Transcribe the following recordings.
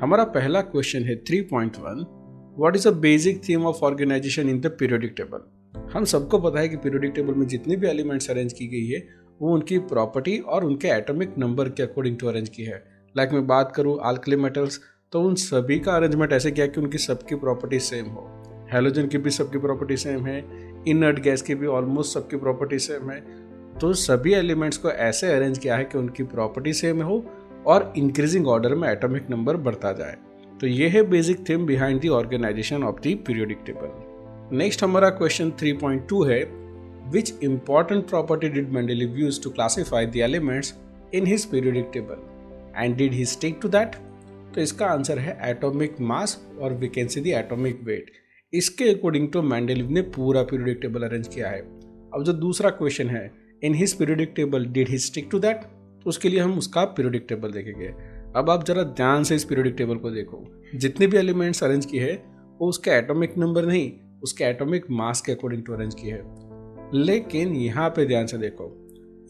हमारा पहला क्वेश्चन है 3.1 what is a basic theme of organisation in the periodic table. हम सबको पता है कि पीरियोडिक टेबल में जितनी भी एलिमेंट्स अरेंज की गई है वो उनकी प्रॉपर्टी और उनके एटॉमिक नंबर के अकॉर्डिंग टू अरेंज की है। लाइक मैं बात करूँ अल्कली मेटल्स तो उन सभी का अरेंजमेंट ऐसे किया कि उनकी सबकी प्रॉपर्टी सेम हो। हैलोजन की भी सबकी प्रॉपर्टी सेम है, इनर्ट गैस की भी ऑलमोस्ट सबकी प्रॉपर्टी सेम है। तो सभी एलिमेंट्स को ऐसे अरेंज किया है कि उनकी प्रॉपर्टी सेम हो और इंक्रीजिंग ऑर्डर में एटॉमिक नंबर बढ़ता जाए। तो ये है basic theme behind the organisation of the periodic table. Next हमारा क्वेश्चन 3.2 है which important property did Mendeleev use to classify the elements in his periodic table and did he stick to that. तो इसका answer है atomic mass और we can see the atomic weight. इसके according to Mendeleev ने पूरा periodic table arrange किया है। अब जो दूसरा क्वेश्चन है in his periodic table did he stick to that, तो उसके लिए हम उसका पीरियोडिक टेबल देखेंगे। अब आप जरा ध्यान से इस पीरियोडिक टेबल को देखो, जितने भी एलिमेंट्स अरेंज किए हैं वो उसके एटॉमिक नंबर नहीं उसके एटॉमिक मास के अकॉर्डिंग टू अरेंज किए हैं। लेकिन यहाँ पे ध्यान से देखो,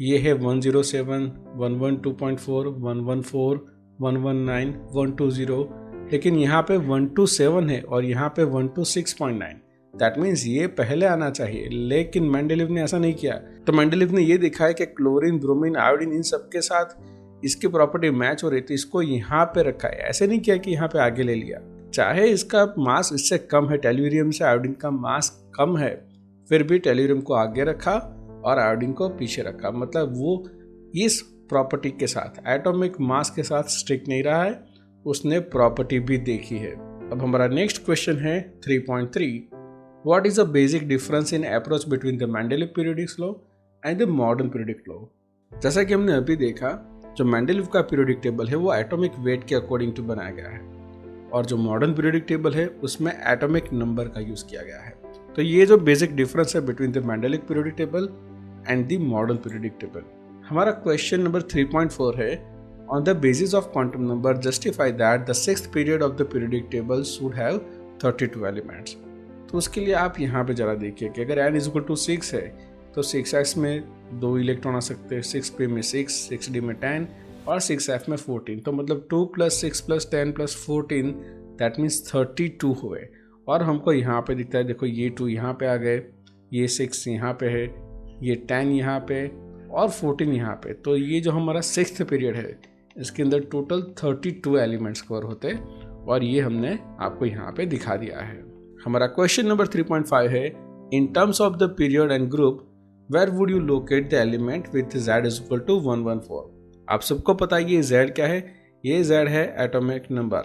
ये है 107, 112.4, 114, 119, 120, लेकिन यहाँ पे 127 है और यहाँ पे 126.9। दैट मीन्स ये पहले आना चाहिए, लेकिन मेंडलीव ने ऐसा नहीं किया। तो मेंडलीव ने ये दिखा है कि क्लोरीन, ब्रोमीन, आयोडीन इन सब के साथ इसकी प्रॉपर्टी मैच हो रही थी, इसको यहाँ पे रखा है। ऐसे नहीं किया कि यहाँ पे आगे ले लिया। चाहे इसका मास इससे कम है, टेल्यूरियम से आयोडीन का मास कम है, फिर भी टेल्यूरियम को आगे रखा और आयोडीन को पीछे रखा। मतलब वो इस प्रॉपर्टी के साथ एटॉमिक मास के साथ स्ट्रिक्ट नहीं रहा है, उसने प्रॉपर्टी भी देखी है। अब हमारा नेक्स्ट क्वेश्चन है 3.3 What is the basic difference in approach between the Mendeleev periodic law and the modern periodic law? जैसा कि हमने अभी देखा, जो मेंडलीव का पीरियोडिक टेबल है वो एटॉमिक वेट के अकॉर्डिंग टू बनाया गया है और जो मॉडर्न पीरियोडिक टेबल है उसमें एटॉमिक नंबर का यूज किया गया है। तो ये जो बेसिक डिफरेंस है between the Mendeleev periodic table and the modern periodic table. हमारा क्वेश्चन नंबर 3.4 है on the basis of quantum number justify that the sixth period of the periodic table should have 32 elements. तो उसके लिए आप यहाँ पे जरा देखिए कि अगर n इक्वल टू 6 है तो 6s में 2 इलेक्ट्रॉन आ सकते हैं, 6p में 6, 6d में 10 और 6f में 14। तो मतलब 2 + 6 + 10 + 14 दैट मीन्स 32 हुए। और हमको यहाँ पे दिखता है, देखो ये 2 यहाँ पे आ गए, ये 6 यहाँ पे है, ये 10 यहाँ पे और 14 यहाँ पे। तो ये जो हमारा 6th पीरियड है इसके अंदर टोटल 32 एलिमेंट्स कवर होते और ये हमने आपको यहाँ पे दिखा दिया है। हमारा क्वेश्चन नंबर 3.5 है in terms of the period and group where would you locate the element with z equal to 114। आप सबको पता है ये z क्या है, ये z है एटॉमिक नंबर।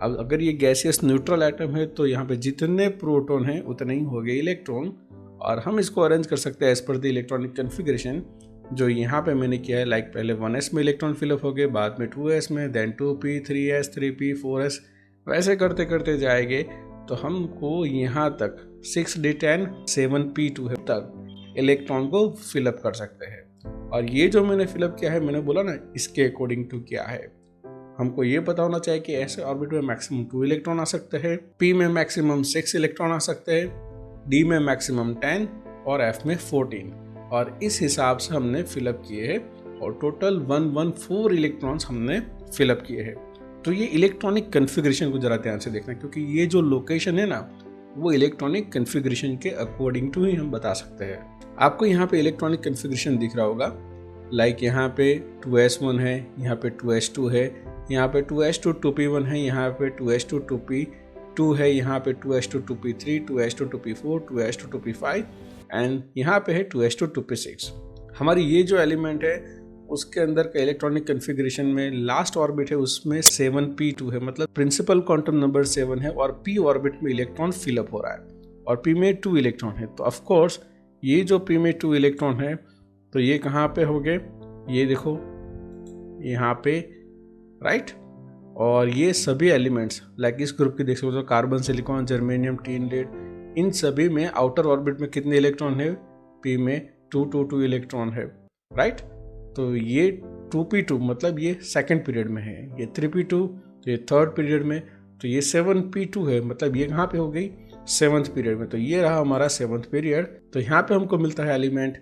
अब अगर ये गैसियस न्यूट्रल एटम है तो यहाँ पे जितने प्रोटॉन हैं उतने ही हो गए इलेक्ट्रॉन और हम इसको अरेंज कर सकते हैं as per the electronic configuration जो यहाँ पे मैंने किया है। लाइक पहले 1s में इलेक्ट्रॉन फिलअप हो गए, बाद में 2s में, then 2p, 3s, 3p, 4s, वैसे करते करते जाएंगे तो हमको यहाँ तक 6d10, 7p2 तक इलेक्ट्रॉन को फिलअप कर सकते हैं। और ये जो मैंने फिलअप किया है, मैंने बोला ना इसके अकॉर्डिंग टू क्या है। हमको ये पता होना चाहिए कि ऐसे ऑर्बिट में मैक्सिमम 2 इलेक्ट्रॉन आ सकते हैं, p में मैक्सिमम 6 इलेक्ट्रॉन आ सकते हैं, d में मैक्सिमम 10 और f में 14। और इस हिसाब से हमने फिलअप किए हैं और टोटल 114 इलेक्ट्रॉन्स हमने फिलअप किए हैं। तो ये इलेक्ट्रॉनिक कन्फिग्रेशन को जरा ध्यान से देखना, क्योंकि ये जो लोकेशन है ना वो इलेक्ट्रॉनिक कन्फिग्रेशन के अकॉर्डिंग टू ही हम बता सकते हैं। आपको यहाँ पे इलेक्ट्रॉनिक कन्फिग्रेशन दिख रहा होगा, लाइक यहाँ पे 2s1 है, यहाँ पे 2s2 है, यहाँ पे 2s2 2p1 है, यहाँ पे 2s2 2p2 है, यहाँ पे 2s2 2p3, 2s2 2p4, 2s2 2p5 and यहाँ पे है 2s2 2p6। हमारी ये जो एलिमेंट है उसके अंदर का इलेक्ट्रॉनिक कन्फिग्रेशन में लास्ट ऑर्बिट है उसमें 7p2 है, मतलब प्रिंसिपल क्वांटम नंबर 7 है और p ऑर्बिट में इलेक्ट्रॉन फिलअप हो रहा है और p में 2 इलेक्ट्रॉन है। तो ऑफ कोर्स ये जो p में 2 इलेक्ट्रॉन है तो ये कहाँ पे हो गए, ये देखो यहाँ पे, राइट। और ये सभी एलिमेंट्स लाइक इस ग्रुप की देख सकते हो, carbon, silicon, germanium, tin, lead, इन सभी में आउटर ऑर्बिट में कितने इलेक्ट्रॉन है, p में 2 इलेक्ट्रॉन है, राइट। तो ये 2p2 मतलब ये सेकंड पीरियड में है, ये 3p2 तो ये थर्ड पीरियड में, तो ये 7p2 है मतलब ये कहाँ पे हो गई, 7th पीरियड में। तो ये रहा हमारा 7th पीरियड। तो यहाँ पे हमको मिलता है एलिमेंट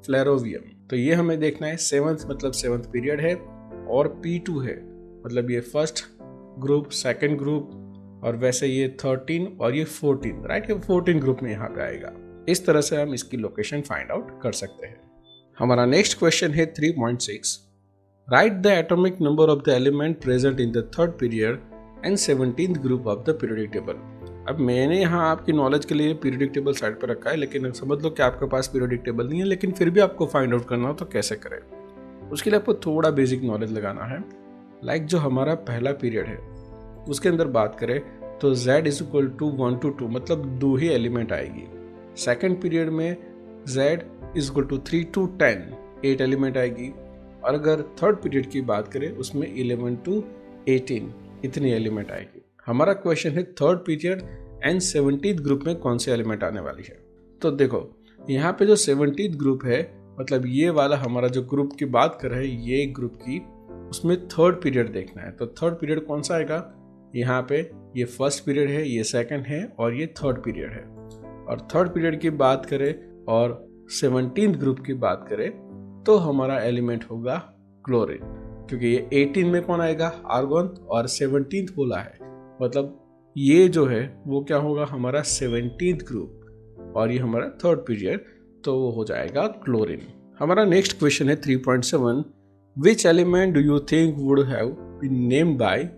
फ्लेरोवियम। तो ये हमें देखना है 7th मतलब 7th पीरियड है और p2 है मतलब ये फर्स्ट ग्रुप, सेकंड ग्रुप, और वैसे ये 13 और ये 14, राइट, ये 14 ग्रुप में यहाँ पे आएगा। इस तरह से हम इसकी लोकेशन फाइंड आउट कर सकते हैं। हमारा नेक्स्ट क्वेश्चन है 3.6, right the atomic number of the element present in the third period and 17th group of the periodic table. अब मैंने यहाँ आपकी नॉलेज के लिए पीरियोडिक टेबल साइड पर रखा है, लेकिन समझ लो कि आपके पास पीरियोडिक टेबल नहीं है, लेकिन फिर भी आपको फाइंड आउट करना हो तो कैसे करें। उसके लिए आपको थोड़ा बेसिक नॉलेज लगाना है। लाइक जो हमारा पहला पीरियड है उसके अंदर बात करें तो z is equal to 1 to 2, मतलब 2 ही एलिमेंट आएगी। सेकेंड पीरियड में z is equal to 3 to 10, 8 element आएगी। और अगर थर्ड पीरियड की बात करें उसमें 11 to 18 इतनी एलिमेंट आएगी। हमारा क्वेश्चन है third period and 17th group में कौन से एलिमेंट आने वाली है। तो देखो यहाँ पे जो 17th ग्रुप है, मतलब ये वाला हमारा जो ग्रुप की बात कर रहे हैं ये ग्रुप की, उसमें थर्ड पीरियड देखना है। तो थर्ड पीरियड कौन सा आएगा, यहाँ पे ये फर्स्ट पीरियड है, ये सेकंड है और ये थर्ड पीरियड है। और थर्ड पीरियड की बात करें और 17th ग्रुप की बात करें तो हमारा एलिमेंट होगा क्लोरीन, क्योंकि ये 18 में कौन आएगा, आर्गोन, और 17th बोला है, मतलब ये जो है वो क्या होगा, हमारा 17th ग्रुप, और ये हमारा थर्ड पीरियड, तो वो हो जाएगा क्लोरीन। हमारा नेक्स्ट क्वेश्चन है 3.7, which element do you think would have been named by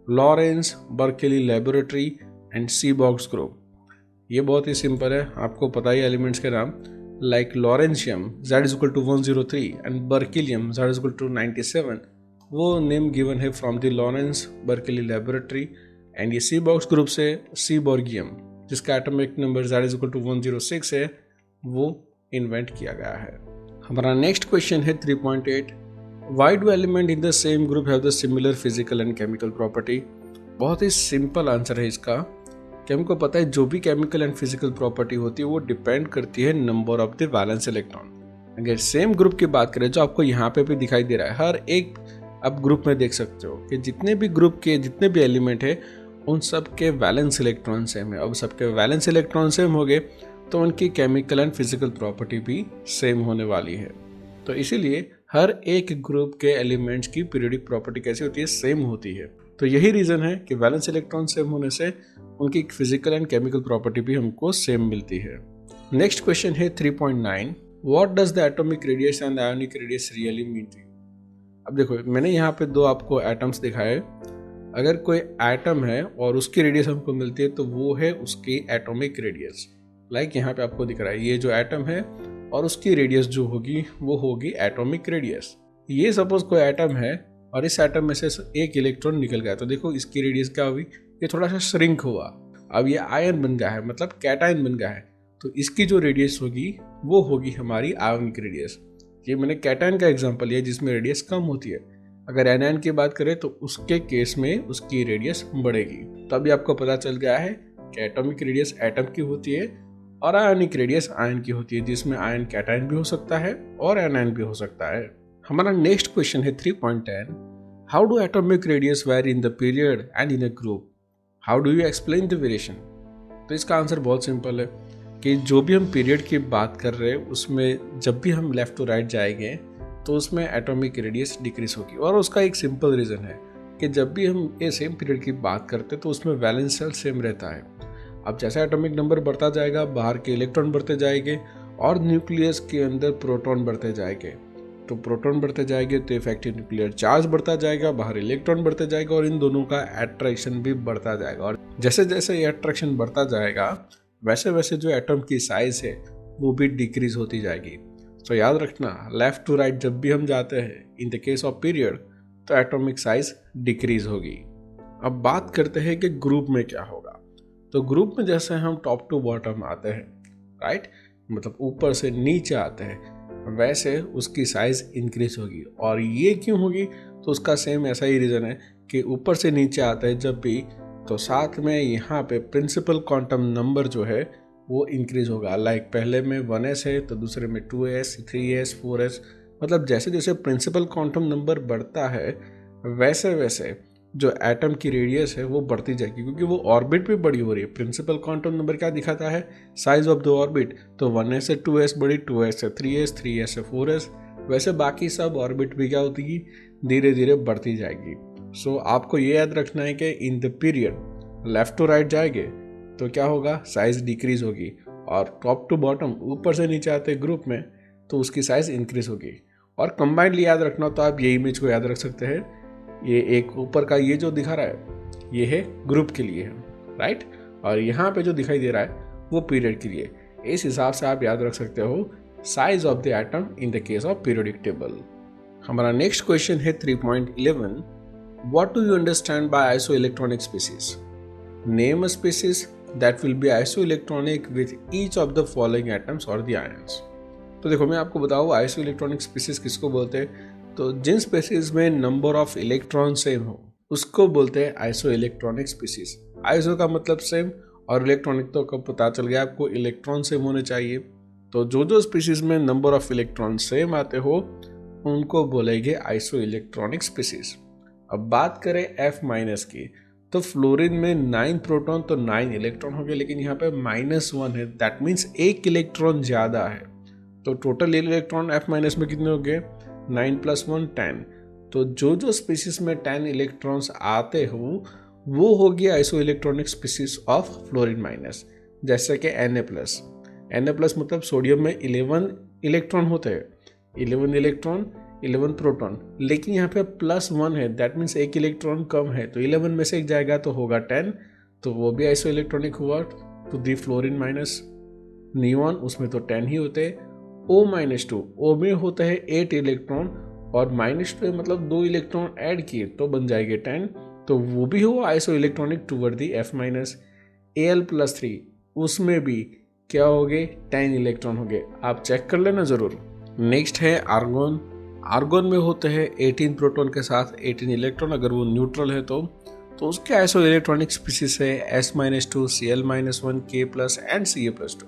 Lawrence Berkeley laboratory and Seaborg's group. ये बहुत ही सिंपल है, आपको पता ही एलिमेंट्स के नाम, like lawrencium Z is equal to 103 and berkelium Z is equal to 97, वो name given है from the Lawrence Berkeley laboratory. And ये सीबॉक्स ग्रुप से सीबॉर्गियम, जिसका atomic number Z is equal to 106 है, वो इन्वेंट किया गया है। हमारा नेक्स्ट क्वेश्चन है 3.8, why do element in the same group have the similar physical and chemical property. बहुत ही सिंपल आंसर है इसका, कि हमको पता है जो भी केमिकल एंड फिजिकल प्रॉपर्टी होती है वो डिपेंड करती है number of the valence electron. अगर सेम ग्रुप की बात करें जो आपको यहाँ पे भी दिखाई दे रहा है, हर एक आप ग्रुप में देख सकते हो कि जितने भी ग्रुप के जितने भी एलिमेंट है उन सब के वैलेंस इलेक्ट्रॉन सेम है। अब सबके वैलेंस इलेक्ट्रॉन सेम हो गए तो उनकी केमिकल एंड फिजिकल प्रॉपर्टी भी सेम होने वाली है। तो इसीलिए हर एक ग्रुप के एलिमेंट्स की पीरियोडिक प्रॉपर्टी कैसी होती है, सेम होती है। तो यही रीज़न है कि वैलेंस इलेक्ट्रॉन सेम होने से उनकी फिजिकल एंड केमिकल प्रॉपर्टी भी हमको सेम मिलती है। नेक्स्ट क्वेश्चन है 3.9, what does the atomic radius and ionic radius really mean to you. अब देखो मैंने यहाँ पे दो आपको एटम्स दिखाए। अगर कोई एटम है और उसकी रेडियस हमको मिलती है तो वो है उसकी एटॉमिक रेडियस। लाइक यहाँ पे आपको दिख रहा है ये जो एटम है और उसकी रेडियस जो होगी वो होगी एटॉमिक रेडियस। ये सपोज कोई एटम है और इस एटम में से एक इलेक्ट्रॉन निकल गया, तो देखो इसकी रेडियस क्या हुई, ये थोड़ा सा श्रिंक हुआ। अब ये आयन बन गया है, मतलब कैटायन बन गया है, तो इसकी जो रेडियस होगी वो होगी हमारी आयोनिक रेडियस। ये मैंने कैटायन का एग्जांपल लिया जिसमें रेडियस कम होती है। अगर एनायन की बात करें तो उसके केस में उसकी रेडियस बढ़ेगी। तो अभी आपको पता चल गया है कि एटॉमिक रेडियस एटम की होती है और आयोनिक रेडियस आयन की होती है, जिसमें आयन कैटायन भी हो सकता है और एनायन भी हो सकता है। हमारा नेक्स्ट क्वेश्चन है 3.10, how do atomic radius very in the period and in a group, how do you explain the variation. तो इसका आंसर बहुत सिंपल है कि जो भी हम पीरियड की बात कर रहे हैं उसमें जब भी हम लेफ्ट टू राइट जाएंगे तो उसमें एटॉमिक रेडियस डिक्रीज होगी। और उसका एक सिंपल रीज़न है कि जब भी हम ये सेम पीरियड की बात करते हैं तो उसमें वैलेंस शेल सेम रहता है। अब जैसा एटॉमिक नंबर बढ़ता जाएगा बाहर के इलेक्ट्रॉन बढ़ते जाएंगे और न्यूक्लियस के अंदर प्रोटॉन बढ़ते जाएंगे। तो प्रोटॉन बढ़ते जाएंगे तो इफेक्टिव न्यूक्लियर चार्ज बढ़ता जाएगा, बाहर इलेक्ट्रॉन बढ़ते जाएगा और इन दोनों का अट्रैक्शन भी बढ़ता जाएगा। और जैसे जैसे ये अट्रैक्शन बढ़ता जाएगा वैसे वैसे जो एटम की साइज है वो भी डिक्रीज होती जाएगी। तो याद रखना लेफ्ट टू राइट जब भी हम जाते हैं इन द केस ऑफ पीरियड तो एटॉमिक साइज डिक्रीज होगी। अब बात करते हैं कि ग्रुप में क्या होगा। तो ग्रुप में जैसे हम टॉप टू बॉटम आते हैं, राइट, मतलब ऊपर से नीचे आते हैं, वैसे उसकी साइज इंक्रीज होगी। और ये क्यों होगी, तो उसका सेम ऐसा ही रीज़न है कि ऊपर से नीचे आता है जब भी तो साथ में यहाँ पे प्रिंसिपल क्वांटम नंबर जो है वो इंक्रीज होगा। लाइक पहले में 1s है तो दूसरे में 2s, 3s, 4s, मतलब जैसे जैसे प्रिंसिपल क्वांटम नंबर बढ़ता है वैसे वैसे जो एटम की रेडियस है वो बढ़ती जाएगी, क्योंकि वो ऑर्बिट भी बड़ी हो रही है। प्रिंसिपल क्वांटम नंबर क्या दिखाता है, साइज ऑफ द ऑर्बिट। तो 1s से 2s बढ़ी, 2s से 3s, 3s से 4s, वैसे बाकी सब ऑर्बिट भी क्या होती है, धीरे धीरे बढ़ती जाएगी। सो आपको ये याद रखना है कि in the period left to right जाएंगे तो क्या होगा, साइज डिक्रीज होगी, और टॉप टू बॉटम ऊपर से नीचे आते ग्रुप में तो उसकी साइज इंक्रीज होगी। और कंबाइंडली याद रखना तो आप ये इमेज को याद रख सकते हैं, ये एक ऊपर का ये जो दिखा रहा है ये है ग्रुप के लिए है, राइट, और यहाँ पे जो दिखाई दे रहा है वो पीरियड के लिए। इस हिसाब से आप याद रख सकते हो size of the atom in the case of periodic table. हमारा नेक्स्ट क्वेश्चन है 3.11, what do you understand by isoelectronic species? Name a species that will be isoelectronic with each of the following atoms और the ions. तो देखो मैं आपको बताऊँ isoelectronic species किसको बोलते हैं, तो जिन स्पीसीज में नंबर ऑफ इलेक्ट्रॉन सेम हो उसको बोलते हैं आइसोइलेक्ट्रॉनिक स्पीसीज। आइसो का मतलब सेम और इलेक्ट्रॉनिक तो कब पता चल गया आपको, इलेक्ट्रॉन सेम होने चाहिए। तो जो स्पीसीज में नंबर ऑफ इलेक्ट्रॉन सेम आते हो उनको बोलेंगे आइसो इलेक्ट्रॉनिक स्पीसीज। अब बात करें F- की, तो फ्लोरीन में 9 प्रोटॉन तो 9 इलेक्ट्रॉन हो गए, लेकिन यहाँ पे -1 है, दैट मीन्स 1 इलेक्ट्रॉन ज़्यादा है। तो टोटल इलेक्ट्रॉन F- में कितने हो गए, 9 + 1 10। तो जो स्पीसीज में 10 इलेक्ट्रॉन्स आते हो वो हो गया iso electronic species of fluorine minus. जैसे कि Na+ मतलब सोडियम में 11 इलेक्ट्रॉन होते हैं, 11 इलेक्ट्रॉन 11 प्रोटॉन, लेकिन यहाँ पे +1 है, दैट मीन्स 1 इलेक्ट्रॉन कम है, तो 11 में से एक जाएगा तो होगा 10, तो वो भी आइसो इलेक्ट्रॉनिक हुआ to the fluorine minus. Neon उसमें तो 10 ही होते हैं। O-2 O में होता है 8 इलेक्ट्रॉन और -2 मतलब 2 इलेक्ट्रॉन ऐड किए तो बन जाएंगे 10, तो वो भी हुआ iso electronic toward the F-। Al+3 उसमें भी क्या हो गए, 10 इलेक्ट्रॉन हो गए, आप चेक कर लेना जरूर। नेक्स्ट है आर्गोन। आर्गोन में होते हैं 18 प्रोटॉन के साथ 18 इलेक्ट्रॉन, अगर वो न्यूट्रल है तो उसके आइसो इलेक्ट्रॉनिक स्पीसीज है S-2 Cl-1 K+ and Ca+2।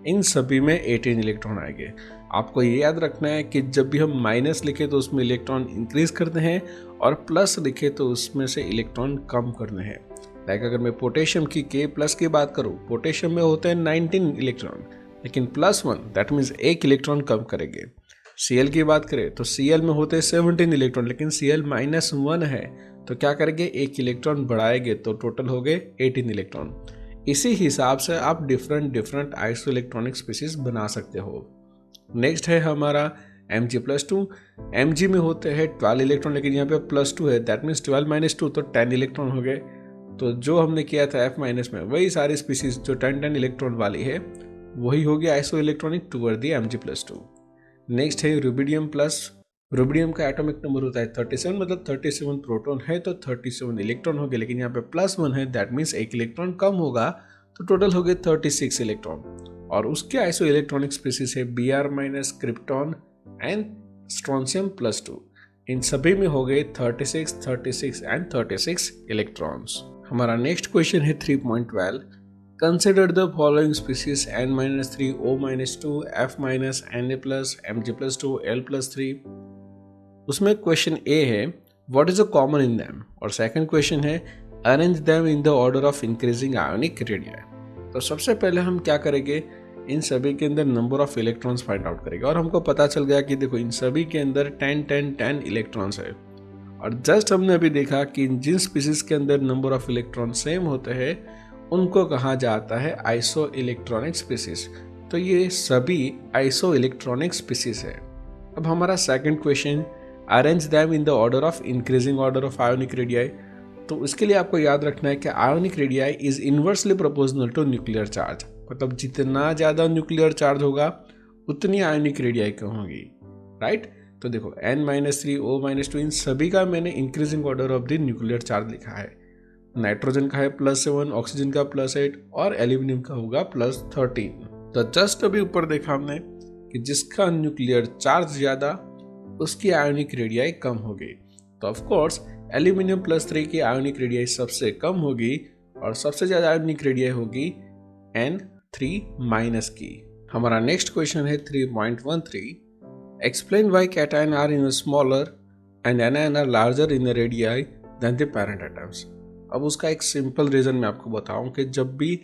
इन सभी में 18 इलेक्ट्रॉन आएंगे। आपको ये याद रखना है कि जब भी हम माइनस लिखे तो उसमें इलेक्ट्रॉन इंक्रीज करते हैं और प्लस लिखे तो उसमें से इलेक्ट्रॉन कम करने हैं। लाइक अगर मैं पोटेशियम की K+ की बात करूँ, पोटेशियम में होते हैं 19 इलेक्ट्रॉन, लेकिन +1 दैट मीन्स 1 इलेक्ट्रॉन कम करेंगे। Cl की बात करें तो Cl में होते हैं 17 इलेक्ट्रॉन, लेकिन Cl-1 है तो क्या करेंगे, 1 इलेक्ट्रॉन बढ़ाएंगे तो टोटल हो गए 18 इलेक्ट्रॉन। इसी हिसाब से आप डिफरेंट आइसो इलेक्ट्रॉनिक स्पीसीज बना सकते हो। नेक्स्ट है हमारा Mg+2। Mg में होते हैं 12 इलेक्ट्रॉन, लेकिन यहाँ पे +2 है, दैट मीन्स 12 - 2 तो 10 इलेक्ट्रॉन हो गए। तो जो हमने किया था F- में वही सारी स्पीसीज जो 10 इलेक्ट्रॉन वाली है वही होगी iso electronic toward the Mg+2। Next है रुबिडियम प्लस। रुबिडियम का एटॉमिक नंबर होता है 37, मतलब 37 प्रोटॉन है तो 37 इलेक्ट्रॉन हो गए, लेकिन यहाँ पे +1 है, दैट मीन्स 1 इलेक्ट्रॉन कम होगा तो टोटल हो गए 36 इलेक्ट्रॉन। और उसके आइसो इलेक्ट्रॉनिक स्पीसीज है Br-, क्रिप्टॉन एंड स्ट्रोंशियम+2। इन सभी में हो गए 36, 36 एंड 36 इलेक्ट्रॉन्स। हमारा नेक्स्ट क्वेश्चन है 3.12, consider the following species N-3, O-2, F-, Na+, Mg+2, L+3। उसमें क्वेश्चन ए है what is a common in them, और सेकंड क्वेश्चन है arrange them in the order of increasing ionic radii. तो सबसे पहले हम क्या करेंगे, इन सभी के अंदर number of electrons find out करेंगे, और हमको पता चल गया कि देखो इन सभी के अंदर 10 10 10 इलेक्ट्रॉन्स है। और जस्ट हमने अभी देखा कि जिन स्पीसीज के अंदर नंबर ऑफ इलेक्ट्रॉन सेम होते हैं उनको कहा जाता है आइसो इलेक्ट्रॉनिक स्पीसीज। तो ये सभी आइसो इलेक्ट्रॉनिक स्पीसीज है। अब हमारा second question, arrange them in the order of increasing order of ionic radii. तो इसके लिए आपको याद रखना है कि ionic radii is inversely proportional to nuclear charge, मतलब जितना ज़्यादा न्यूक्लियर चार्ज होगा उतनी आयोनिक रेडियाई कम होगी, राइट। तो देखो N-3, O-2 इन सभी का मैंने increasing order of the nuclear charge लिखा है। नाइट्रोजन का है +7, ऑक्सीजन का +8 और एल्यूमिनियम का होगा +13। तो जस्ट अभी ऊपर देखा हमने कि जिसका न्यूक्लियर चार्ज ज़्यादा उसकी आयोनिक रेडियाई कम होगी। तो ऑफ कोर्स एल्यूमिनियम +3 की आयोनिक रेडियाई सबसे कम होगी और सबसे ज़्यादा आयोनिक रेडियाई होगी N3- की। हमारा नेक्स्ट क्वेश्चन है 3.13, explain why cation are in smaller and anion are larger in radii than the parent atoms. अब उसका एक सिंपल रीज़न मैं आपको बताऊं कि जब भी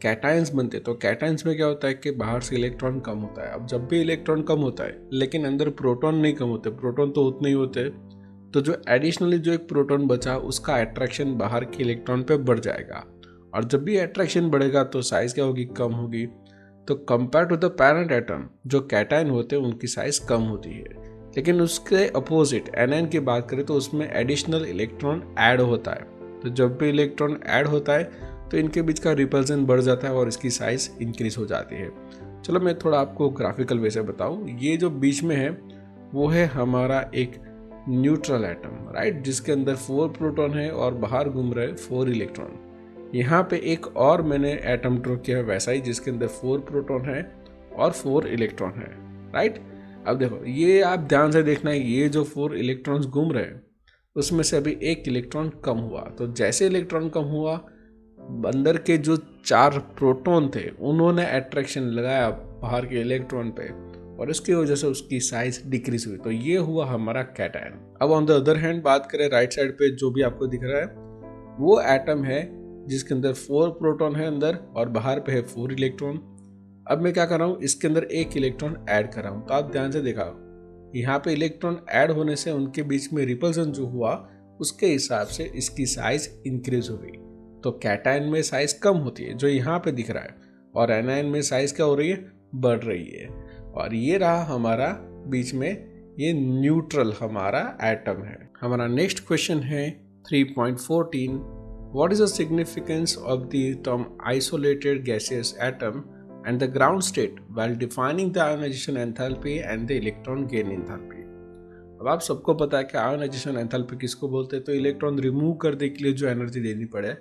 कैटायंस बनते तो कैटायंस में क्या होता है कि बाहर से इलेक्ट्रॉन कम होता है। अब जब भी इलेक्ट्रॉन कम होता है लेकिन अंदर प्रोटॉन नहीं कम होते, प्रोटॉन तो उतने ही होते हैं, तो जो एडिशनली जो एक प्रोटॉन बचा उसका अट्रैक्शन बाहर के इलेक्ट्रॉन पे बढ़ जाएगा, और जब भी अट्रैक्शन बढ़ेगा तो साइज क्या होगी, कम होगी। तो compare to the parent atom जो कैटायन होते हैं उनकी साइज कम होती है। लेकिन उसके अपोजिट एनायन की बात करें तो उसमें एडिशनल इलेक्ट्रॉन ऐड होता है। तो जब भी इलेक्ट्रॉन ऐड होता है तो इनके बीच का रिपल्सन बढ़ जाता है और इसकी साइज इंक्रीज हो जाती है। चलो मैं थोड़ा आपको ग्राफिकल वे से बताऊँ। ये जो बीच में है वो है हमारा एक न्यूट्रल एटम, राइट, जिसके अंदर 4 प्रोटॉन है और बाहर घूम रहे 4 इलेक्ट्रॉन। यहाँ पे एक और मैंने एटम ड्रॉ किया है वैसा ही, जिसके अंदर 4 प्रोटॉन है और 4 इलेक्ट्रॉन है, राइट। अब देखो ये आप ध्यान से देखना है, ये जो 4 इलेक्ट्रॉन्स घूम रहे हैं उसमें से अभी एक इलेक्ट्रॉन कम हुआ। तो जैसे इलेक्ट्रॉन कम हुआ, अंदर के जो 4 प्रोटॉन थे उन्होंने अट्रैक्शन लगाया बाहर के इलेक्ट्रॉन पे और इसकी वजह से उसकी साइज डिक्रीज हुई। तो ये हुआ हमारा कैटायन। अब ऑन द अदर हैंड बात करें राइट साइड पे, जो भी आपको दिख रहा है वो एटम है जिसके अंदर 4 प्रोटॉन है अंदर और बाहर पे है 4 इलेक्ट्रॉन। अब मैं क्या कर रहा हूँ, इसके अंदर एक इलेक्ट्रॉन ऐड कर रहा हूँ। तो आप ध्यान से देखा, यहाँ पे इलेक्ट्रॉन ऐड होने से उनके बीच में रिपल्सन जो हुआ उसके हिसाब से इसकी साइज इंक्रीज हो गई। तो कैटायन में साइज कम होती है जो यहाँ पे दिख रहा है, और एनायन में साइज क्या हो रही है, बढ़ रही है। और ये रहा हमारा बीच में ये न्यूट्रल हमारा एटम है। हमारा नेक्स्ट क्वेश्चन है 3.14, What is the significance of the term isolated gaseous atom and the ground state while defining the ionization enthalpy and the electron gain enthalpy? अब आप सबको पता है कि आयोनाइजेशन एंथैल्पी किसको बोलते हैं। तो इलेक्ट्रॉन रिमूव करने के लिए जो एनर्जी देनी पड़े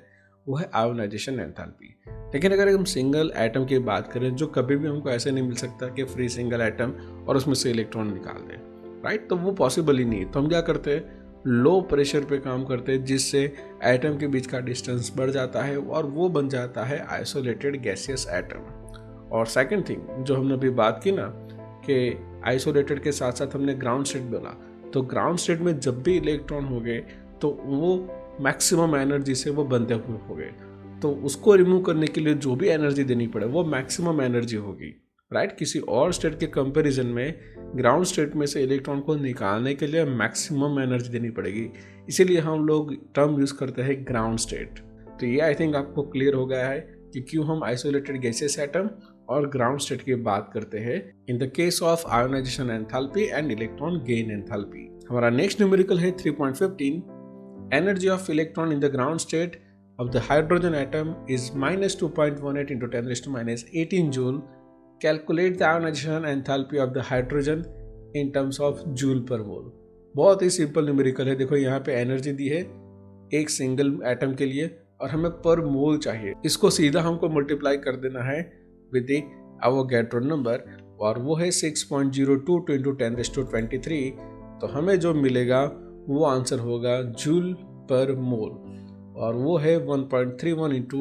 वो है आयोनाइजेशन एंथैल्पी। लेकिन अगर हम सिंगल एटम की बात करें, जो कभी भी हमको ऐसे नहीं मिल सकता कि फ्री सिंगल एटम और उसमें से इलेक्ट्रॉन निकाल दें, राइट, तो वो पॉसिबल ही नहीं है। तो हम क्या करते हैं, लो प्रेशर पे काम करते हैं, जिससे एटम के बीच का डिस्टेंस बढ़ जाता है और वो बन जाता है आइसोलेटेड गैसियस एटम। और सेकंड थिंग जो हमने अभी बात की ना कि आइसोलेटेड के साथ साथ हमने ग्राउंड स्टेट बोला, तो ग्राउंड स्टेट में जब भी इलेक्ट्रॉन हो गए तो वो मैक्सिमम एनर्जी से वो बंधे हुए हो गए। तो उसको रिमूव करने के लिए जो भी एनर्जी देनी पड़े वो मैक्सिमम एनर्जी होगी, राइट। किसी और स्टेट के कंपैरिजन में ग्राउंड स्टेट में से इलेक्ट्रॉन को निकालने के लिए मैक्सिमम एनर्जी देनी पड़ेगी, इसीलिए हम लोग टर्म यूज करते हैं ग्राउंड स्टेट। तो ये आई थिंक आपको क्लियर हो गया है कि क्यों हम आइसोलेटेड गैसेस एटम और ग्राउंड स्टेट की बात करते हैं इन the case of ionisation enthalpy and electron gain enthalpy. हमारा नेक्स्ट न्यूमेरिकल है 3.15, energy of electron in the ground state of the hydrogen atom is minus 2.18 into 10 raised to minus 18 joule. Calculate the ionization enthalpy of the hydrogen in terms of joule per mole. बहुत ही simple numerical है। देखो यहाँ पे energy दी है एक single atom के लिए और हमें पर मोल चाहिए। इसको सीधा हमको मल्टीप्लाई कर देना है विद द एवोगैड्रो नंबर, और वो है 6.022 into 10 raised to 23। तो हमें जो मिलेगा वो आंसर होगा जूल पर मोल, और वो है 1.31 into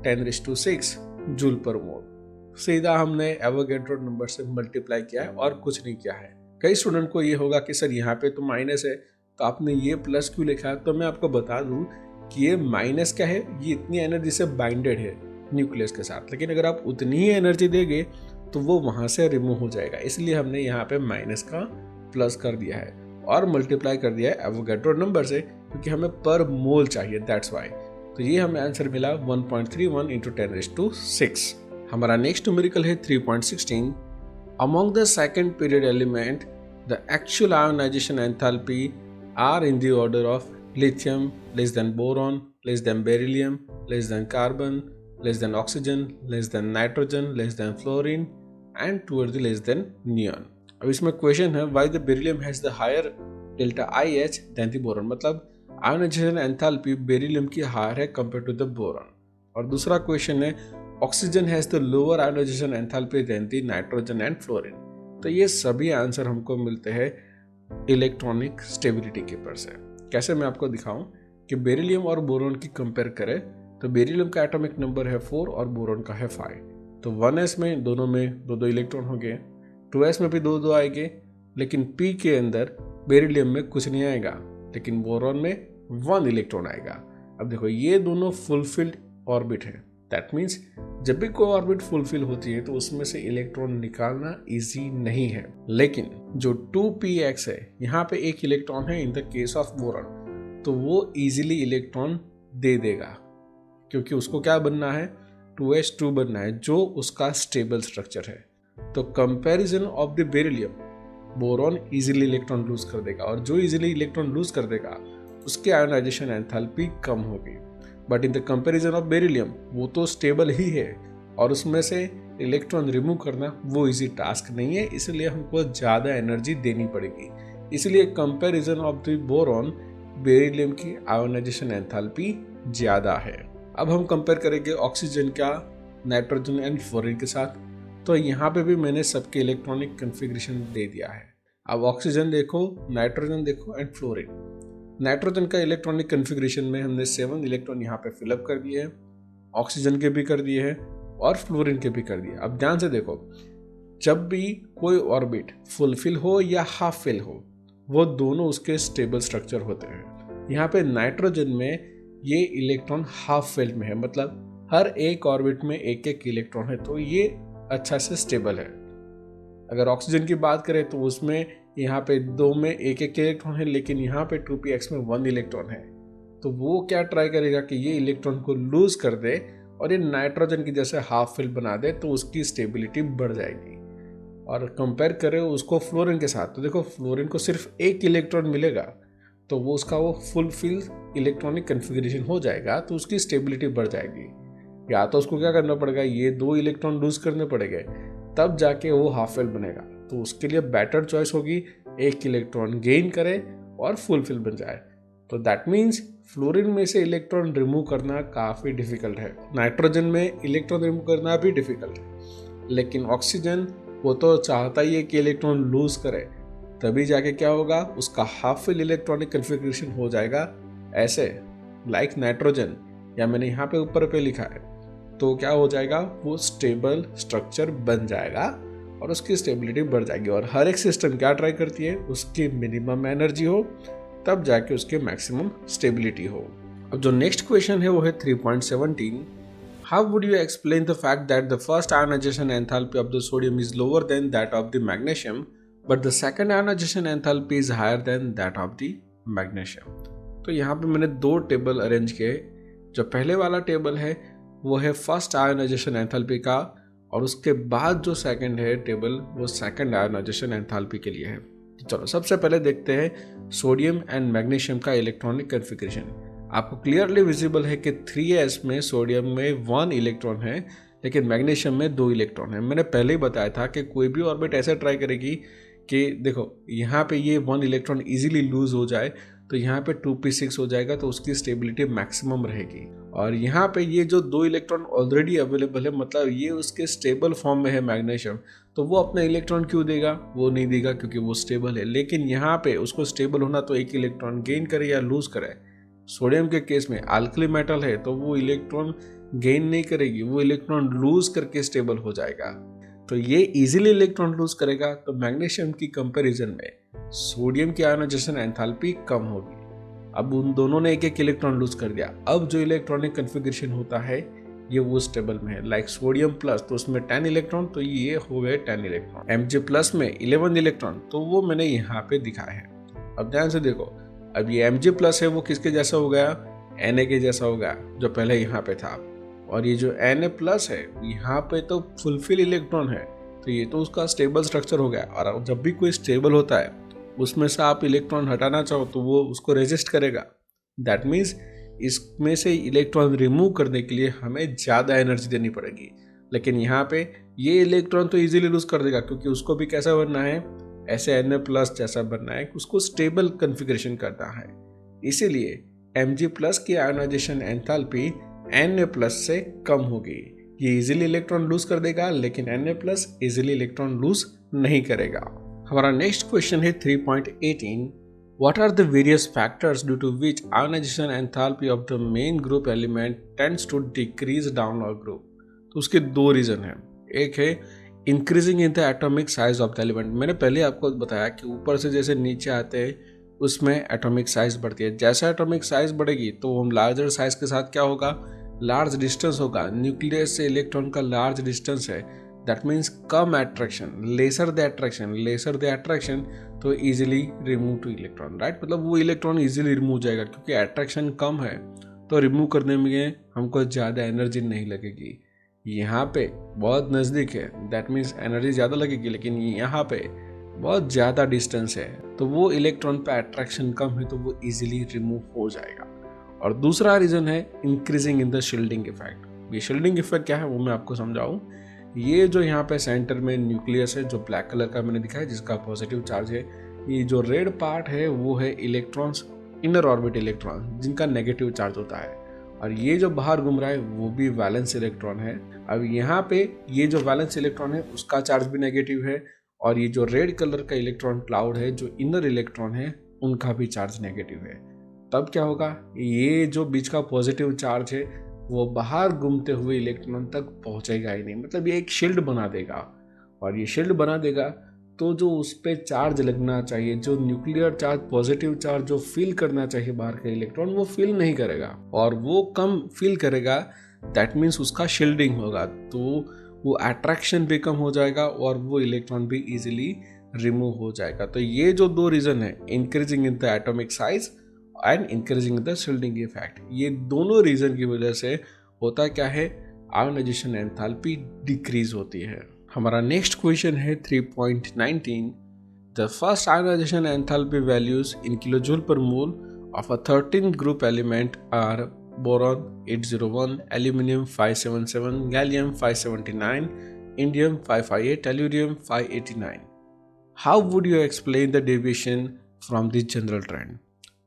10 raised to 6 जूल पर मोल। सीधा हमने एवोगैड्रो नंबर से मल्टीप्लाई किया है और कुछ नहीं किया है। कई स्टूडेंट को ये होगा कि सर यहाँ पे तो माइनस है तो आपने ये प्लस क्यों लिखा है। तो मैं आपको बता दूँ कि ये माइनस क्या है, ये इतनी एनर्जी से बाइंडेड है न्यूक्लियस के साथ, लेकिन अगर आप उतनी ही एनर्जी देंगे तो वो वहाँ से रिमूव हो जाएगा। इसलिए हमने यहाँ पे माइनस का प्लस कर दिया है और मल्टीप्लाई कर दिया है एवोगैड्रो नंबर से, क्योंकि हमें पर मोल चाहिए, दैट्स वाई। तो ये हमें आंसर मिला 1.31 into 10 raised to 6। हमारा नेक्स्ट न्यूमेरिकल है 3.16, among the second period element the actual ionization enthalpy are in the order of lithium less than boron less than beryllium less than carbon less than oxygen less than nitrogen less than fluorine and toward the less than neon. अब इसमें question है why the beryllium has the higher delta IH than the boron, मतलब ionization enthalpy beryllium की higher है compare to the boron. और दूसरा question है oxygen has the lower ionization enthalpy than the nitrogen and fluorine. तो ये सभी answer हमको मिलते हैं इलेक्ट्रॉनिक स्टेबिलिटी के ऊपर से। कैसे मैं आपको दिखाऊं कि बेरिलियम और बोरॉन की कंपेयर करें तो बेरिलियम का एटॉमिक नंबर है 4 और बोरॉन का है 5। तो 1s में दोनों में 2-2 इलेक्ट्रॉन हो गए, 2s में भी 2-2 आएंगे, लेकिन p के अंदर बेरिलियम में कुछ नहीं आएगा, लेकिन बोरॉन में 1 इलेक्ट्रॉन आएगा। अब देखो ये दोनों फुलफिल्ड ऑर्बिट है, दैट मीन्स जब भी कोई ऑर्बिट फुलफिल होती है तो उसमें से इलेक्ट्रॉन निकालना इजी नहीं है, लेकिन जो 2px है यहाँ पे एक इलेक्ट्रॉन है इन द केस ऑफ बोरॉन, तो वो इजीली इलेक्ट्रॉन दे देगा क्योंकि उसको क्या बनना है, 2s2 बनना है जो उसका स्टेबल स्ट्रक्चर है। तो comparison of the beryllium, boron easily electron lose कर देगा और जो इजीली इलेक्ट्रॉन लूज कर देगा उसकी आयोनाइजेशन एंथैल्पी कम होगी। But in the comparison of beryllium वो तो स्टेबल ही है और उसमें से इलेक्ट्रॉन रिमूव करना वो इजी टास्क नहीं है, इसलिए हमको ज़्यादा एनर्जी देनी पड़ेगी। इसलिए comparison of the boron beryllium की आयोनाइजेशन एंथैल्पी ज़्यादा है। अब हम कंपेयर करेंगे ऑक्सीजन का नाइट्रोजन एंड फ्लोरीन के साथ। तो यहाँ पे भी मैंने सबके इलेक्ट्रॉनिक कन्फिग्रेशन दे दिया है। अब ऑक्सीजन देखो, नाइट्रोजन देखो एंड फ्लोरीन। नाइट्रोजन का इलेक्ट्रॉनिक कन्फिग्रेशन में हमने 7 इलेक्ट्रॉन यहाँ पे फिलअप कर दिए हैं, ऑक्सीजन के भी कर दिए हैं और फ्लोरीन के भी कर दिए। अब ध्यान से देखो, जब भी कोई ऑर्बिट फुलफिल हो या हाफ फिल हो, वो दोनों उसके स्टेबल स्ट्रक्चर होते हैं। यहाँ पे नाइट्रोजन में ये इलेक्ट्रॉन हाफ फिल्ड में है, मतलब हर एक ऑर्बिट में एक एक इलेक्ट्रॉन है, तो ये अच्छा से स्टेबल है। अगर ऑक्सीजन की बात करें तो उसमें यहाँ पे 2 में एक एक इलेक्ट्रॉन है, लेकिन यहाँ पे 2px में 1 इलेक्ट्रॉन है। तो वो क्या ट्राई करेगा कि ये इलेक्ट्रॉन को लूज कर दे और ये नाइट्रोजन की जैसे हाफ फिल बना दे, तो उसकी स्टेबिलिटी बढ़ जाएगी। और कंपेयर करें उसको फ्लोरीन के साथ, तो देखो फ्लोरीन को सिर्फ एक इलेक्ट्रॉन मिलेगा, तो वो उसका वो फुल फिल इलेक्ट्रॉनिक कन्फिग्रेशन हो जाएगा, तो उसकी स्टेबिलिटी बढ़ जाएगी। या तो उसको क्या करना पड़ेगा, ये 2 इलेक्ट्रॉन लूज करने पड़ेंगे, तब जाके वो हाफ फिल बनेगा। तो उसके लिए बेटर चॉइस होगी एक इलेक्ट्रॉन गेन करे और फुल फिल बन जाए। तो दैट मीन्स फ्लोरीन में से इलेक्ट्रॉन रिमूव करना काफ़ी डिफिकल्ट है, नाइट्रोजन में इलेक्ट्रॉन रिमूव करना भी डिफिकल्ट है, लेकिन ऑक्सीजन वो तो चाहता ही है कि इलेक्ट्रॉन लूज करे, तभी जाके क्या होगा, उसका हाफ फिल इलेक्ट्रॉनिक कन्फिग्रेशन हो जाएगा ऐसे, लाइक नाइट्रोजन, या मैंने यहाँ पे ऊपर पे लिखा है। तो क्या हो जाएगा, वो स्टेबल स्ट्रक्चर बन जाएगा और उसकी स्टेबिलिटी बढ़ जाएगी। और हर एक सिस्टम क्या ट्राई करती है, उसकी मिनिमम एनर्जी हो तब जाके उसके मैक्सिमम स्टेबिलिटी हो। अब जो नेक्स्ट क्वेश्चन है वो है 3.17। How would you explain the fact that the first ionisation enthalpy of the sodium is lower than that of the magnesium but the second ionisation enthalpy is higher than that of the magnesium. तो यहाँ पे मैंने 2 table arrange किए। जो पहले वाला table है वो है फर्स्ट आयोनाइजेशन एंथैल्पी का, और उसके बाद जो सेकंड है टेबल वो सेकंड आयोनाइजेशन एंथैल्पी के लिए है। चलो सबसे पहले देखते हैं सोडियम एंड मैग्नीशियम का इलेक्ट्रॉनिक कन्फिग्रेशन। आपको क्लियरली विजिबल है कि 3s में सोडियम में 1 इलेक्ट्रॉन है, लेकिन मैग्नीशियम में 2 इलेक्ट्रॉन है। मैंने पहले ही बताया था कि कोई भी ऑर्बिट ऐसे ट्राई करेगी कि देखो यहाँ पे ये 1 इलेक्ट्रॉन इजीली लूज हो जाए, तो यहाँ पे 2p6 हो जाएगा, तो उसकी स्टेबिलिटी मैक्सिमम रहेगी। और यहाँ पे ये जो 2 इलेक्ट्रॉन ऑलरेडी अवेलेबल है, मतलब ये उसके स्टेबल फॉर्म में है मैग्नीशियम, तो वो अपना इलेक्ट्रॉन क्यों देगा, वो नहीं देगा क्योंकि वो स्टेबल है। लेकिन यहाँ पे उसको स्टेबल होना तो एक इलेक्ट्रॉन गेन करे या लूज करे। सोडियम के केस में अल्कली मेटल है तो वो इलेक्ट्रॉन गेन नहीं करेगी, वो इलेक्ट्रॉन लूज करके स्टेबल हो जाएगा। तो ये इजीली इलेक्ट्रॉन लूज करेगा, तो मैग्नीशियम की कंपैरिजन में सोडियम की आयोनाइजेशन एंथैल्पी कम होगी। अब उन दोनों ने एक एक इलेक्ट्रॉन लूज कर दिया। अब जो इलेक्ट्रॉनिक कन्फिग्रेशन होता है ये वो स्टेबल में है। लाइक सोडियम प्लस तो उसमें 10 इलेक्ट्रॉन, तो ये हो गए 10 इलेक्ट्रॉन। Mg प्लस में 11 इलेक्ट्रॉन, तो वो मैंने यहाँ पे दिखाया है। अब ध्यान से देखो, अब ये Mg प्लस है वो किसके जैसा हो गया, Na के जैसा हो गया जो पहले यहाँ पे था। और ये जो Na प्लस है यहाँ पे तो फुलफिल इलेक्ट्रॉन है, तो ये तो उसका स्टेबल स्ट्रक्चर हो गया। और जब भी कोई स्टेबल होता है उसमें से आप इलेक्ट्रॉन हटाना चाहो तो वो उसको रेजिस्ट करेगा। दैट मीन्स इसमें से इलेक्ट्रॉन रिमूव करने के लिए हमें ज़्यादा एनर्जी देनी पड़ेगी। लेकिन यहाँ पे ये इलेक्ट्रॉन तो इजीली लूज कर देगा, क्योंकि उसको भी कैसा बनना है, ऐसे Na प्लस जैसा बनना है, उसको स्टेबल कन्फिग्रेशन करना है। इसीलिए Mg प्लस की आयोनाइजेशन एंथैल्पी Na प्लस से कम होगी। ये इजीली इलेक्ट्रॉन लूज कर देगा, लेकिन Na plus easily electron lose नहीं करेगा। हमारा नेक्स्ट क्वेश्चन है 3.18। What are the various factors due to which ionization enthalpy of the main group element tends to decrease down our group? तो उसके 2 reason हैं। एक है increasing in the atomic size of the element. मैंने पहले आपको बताया कि ऊपर से जैसे नीचे आते हैं उसमें एटॉमिक साइज बढ़ती है। जैसा एटॉमिक साइज बढ़ेगी तो हम लार्जर साइज के साथ क्या होगा, लार्ज डिस्टेंस होगा, न्यूक्लियस से इलेक्ट्रॉन का लार्ज डिस्टेंस है, दैट मीन्स कम अट्रैक्शन, लेसर द अट्रैक्शन, तो easily remove to electron, right. मतलब वो इलेक्ट्रॉन इजीली रिमूव जाएगा क्योंकि अट्रैक्शन कम है, तो रिमूव करने में हमको ज़्यादा एनर्जी नहीं लगेगी। यहाँ पे बहुत नज़दीक है, दैट मीन्स एनर्जी ज़्यादा लगेगी, लेकिन यहाँ पे बहुत ज़्यादा डिस्टेंस है, तो वो इलेक्ट्रॉन पे अट्रैक्शन कम है, तो वो इजीली रिमूव हो जाएगा। और दूसरा रीज़न है increasing in the shielding effect. ये शील्डिंग इफेक्ट क्या है वो मैं आपको समझाऊँ। ये जो यहाँ पे सेंटर में न्यूक्लियस है, जो ब्लैक कलर का मैंने दिखाया, जिसका पॉजिटिव चार्ज है, ये जो रेड पार्ट है वो है इलेक्ट्रॉन्स, इनर ऑर्बिट इलेक्ट्रॉन, जिनका नेगेटिव चार्ज होता है। और ये जो बाहर घूम रहा है वो भी वैलेंस इलेक्ट्रॉन है। अब यहाँ पे ये जो वैलेंस इलेक्ट्रॉन है उसका चार्ज भी नेगेटिव है, और ये जो रेड कलर का इलेक्ट्रॉन क्लाउड है, जो इनर इलेक्ट्रॉन है, उनका भी चार्ज नेगेटिव है। तब क्या होगा, ये जो बीच का पॉजिटिव चार्ज है वो बाहर घूमते हुए इलेक्ट्रॉन तक पहुंचेगा ही नहीं, मतलब ये एक शील्ड बना देगा। और ये शील्ड बना देगा तो जो उस पर चार्ज लगना चाहिए, जो न्यूक्लियर चार्ज, पॉजिटिव चार्ज जो फील करना चाहिए बाहर का इलेक्ट्रॉन, वो फील नहीं करेगा, और वो कम फील करेगा, दैट मीन्स उसका शील्डिंग होगा, तो वो अट्रैक्शन भी कम हो जाएगा और वो इलेक्ट्रॉन भी इजीली रिमूव हो जाएगा। तो ये जो दो रीज़न है, increasing in the atomic size and increasing the shielding effect, ये दोनों रीज़न की वजह से होता क्या है, आयोनाइजेशन एंथैल्पी डिक्रीज होती है। हमारा नेक्स्ट क्वेश्चन है 3.19। The first ionisation enthalpy values in kilojoule per mole of a 13 group element are boron 801, aluminium 577, gallium 579, indium 558, tellurium 589. How would you explain the deviation from this general trend?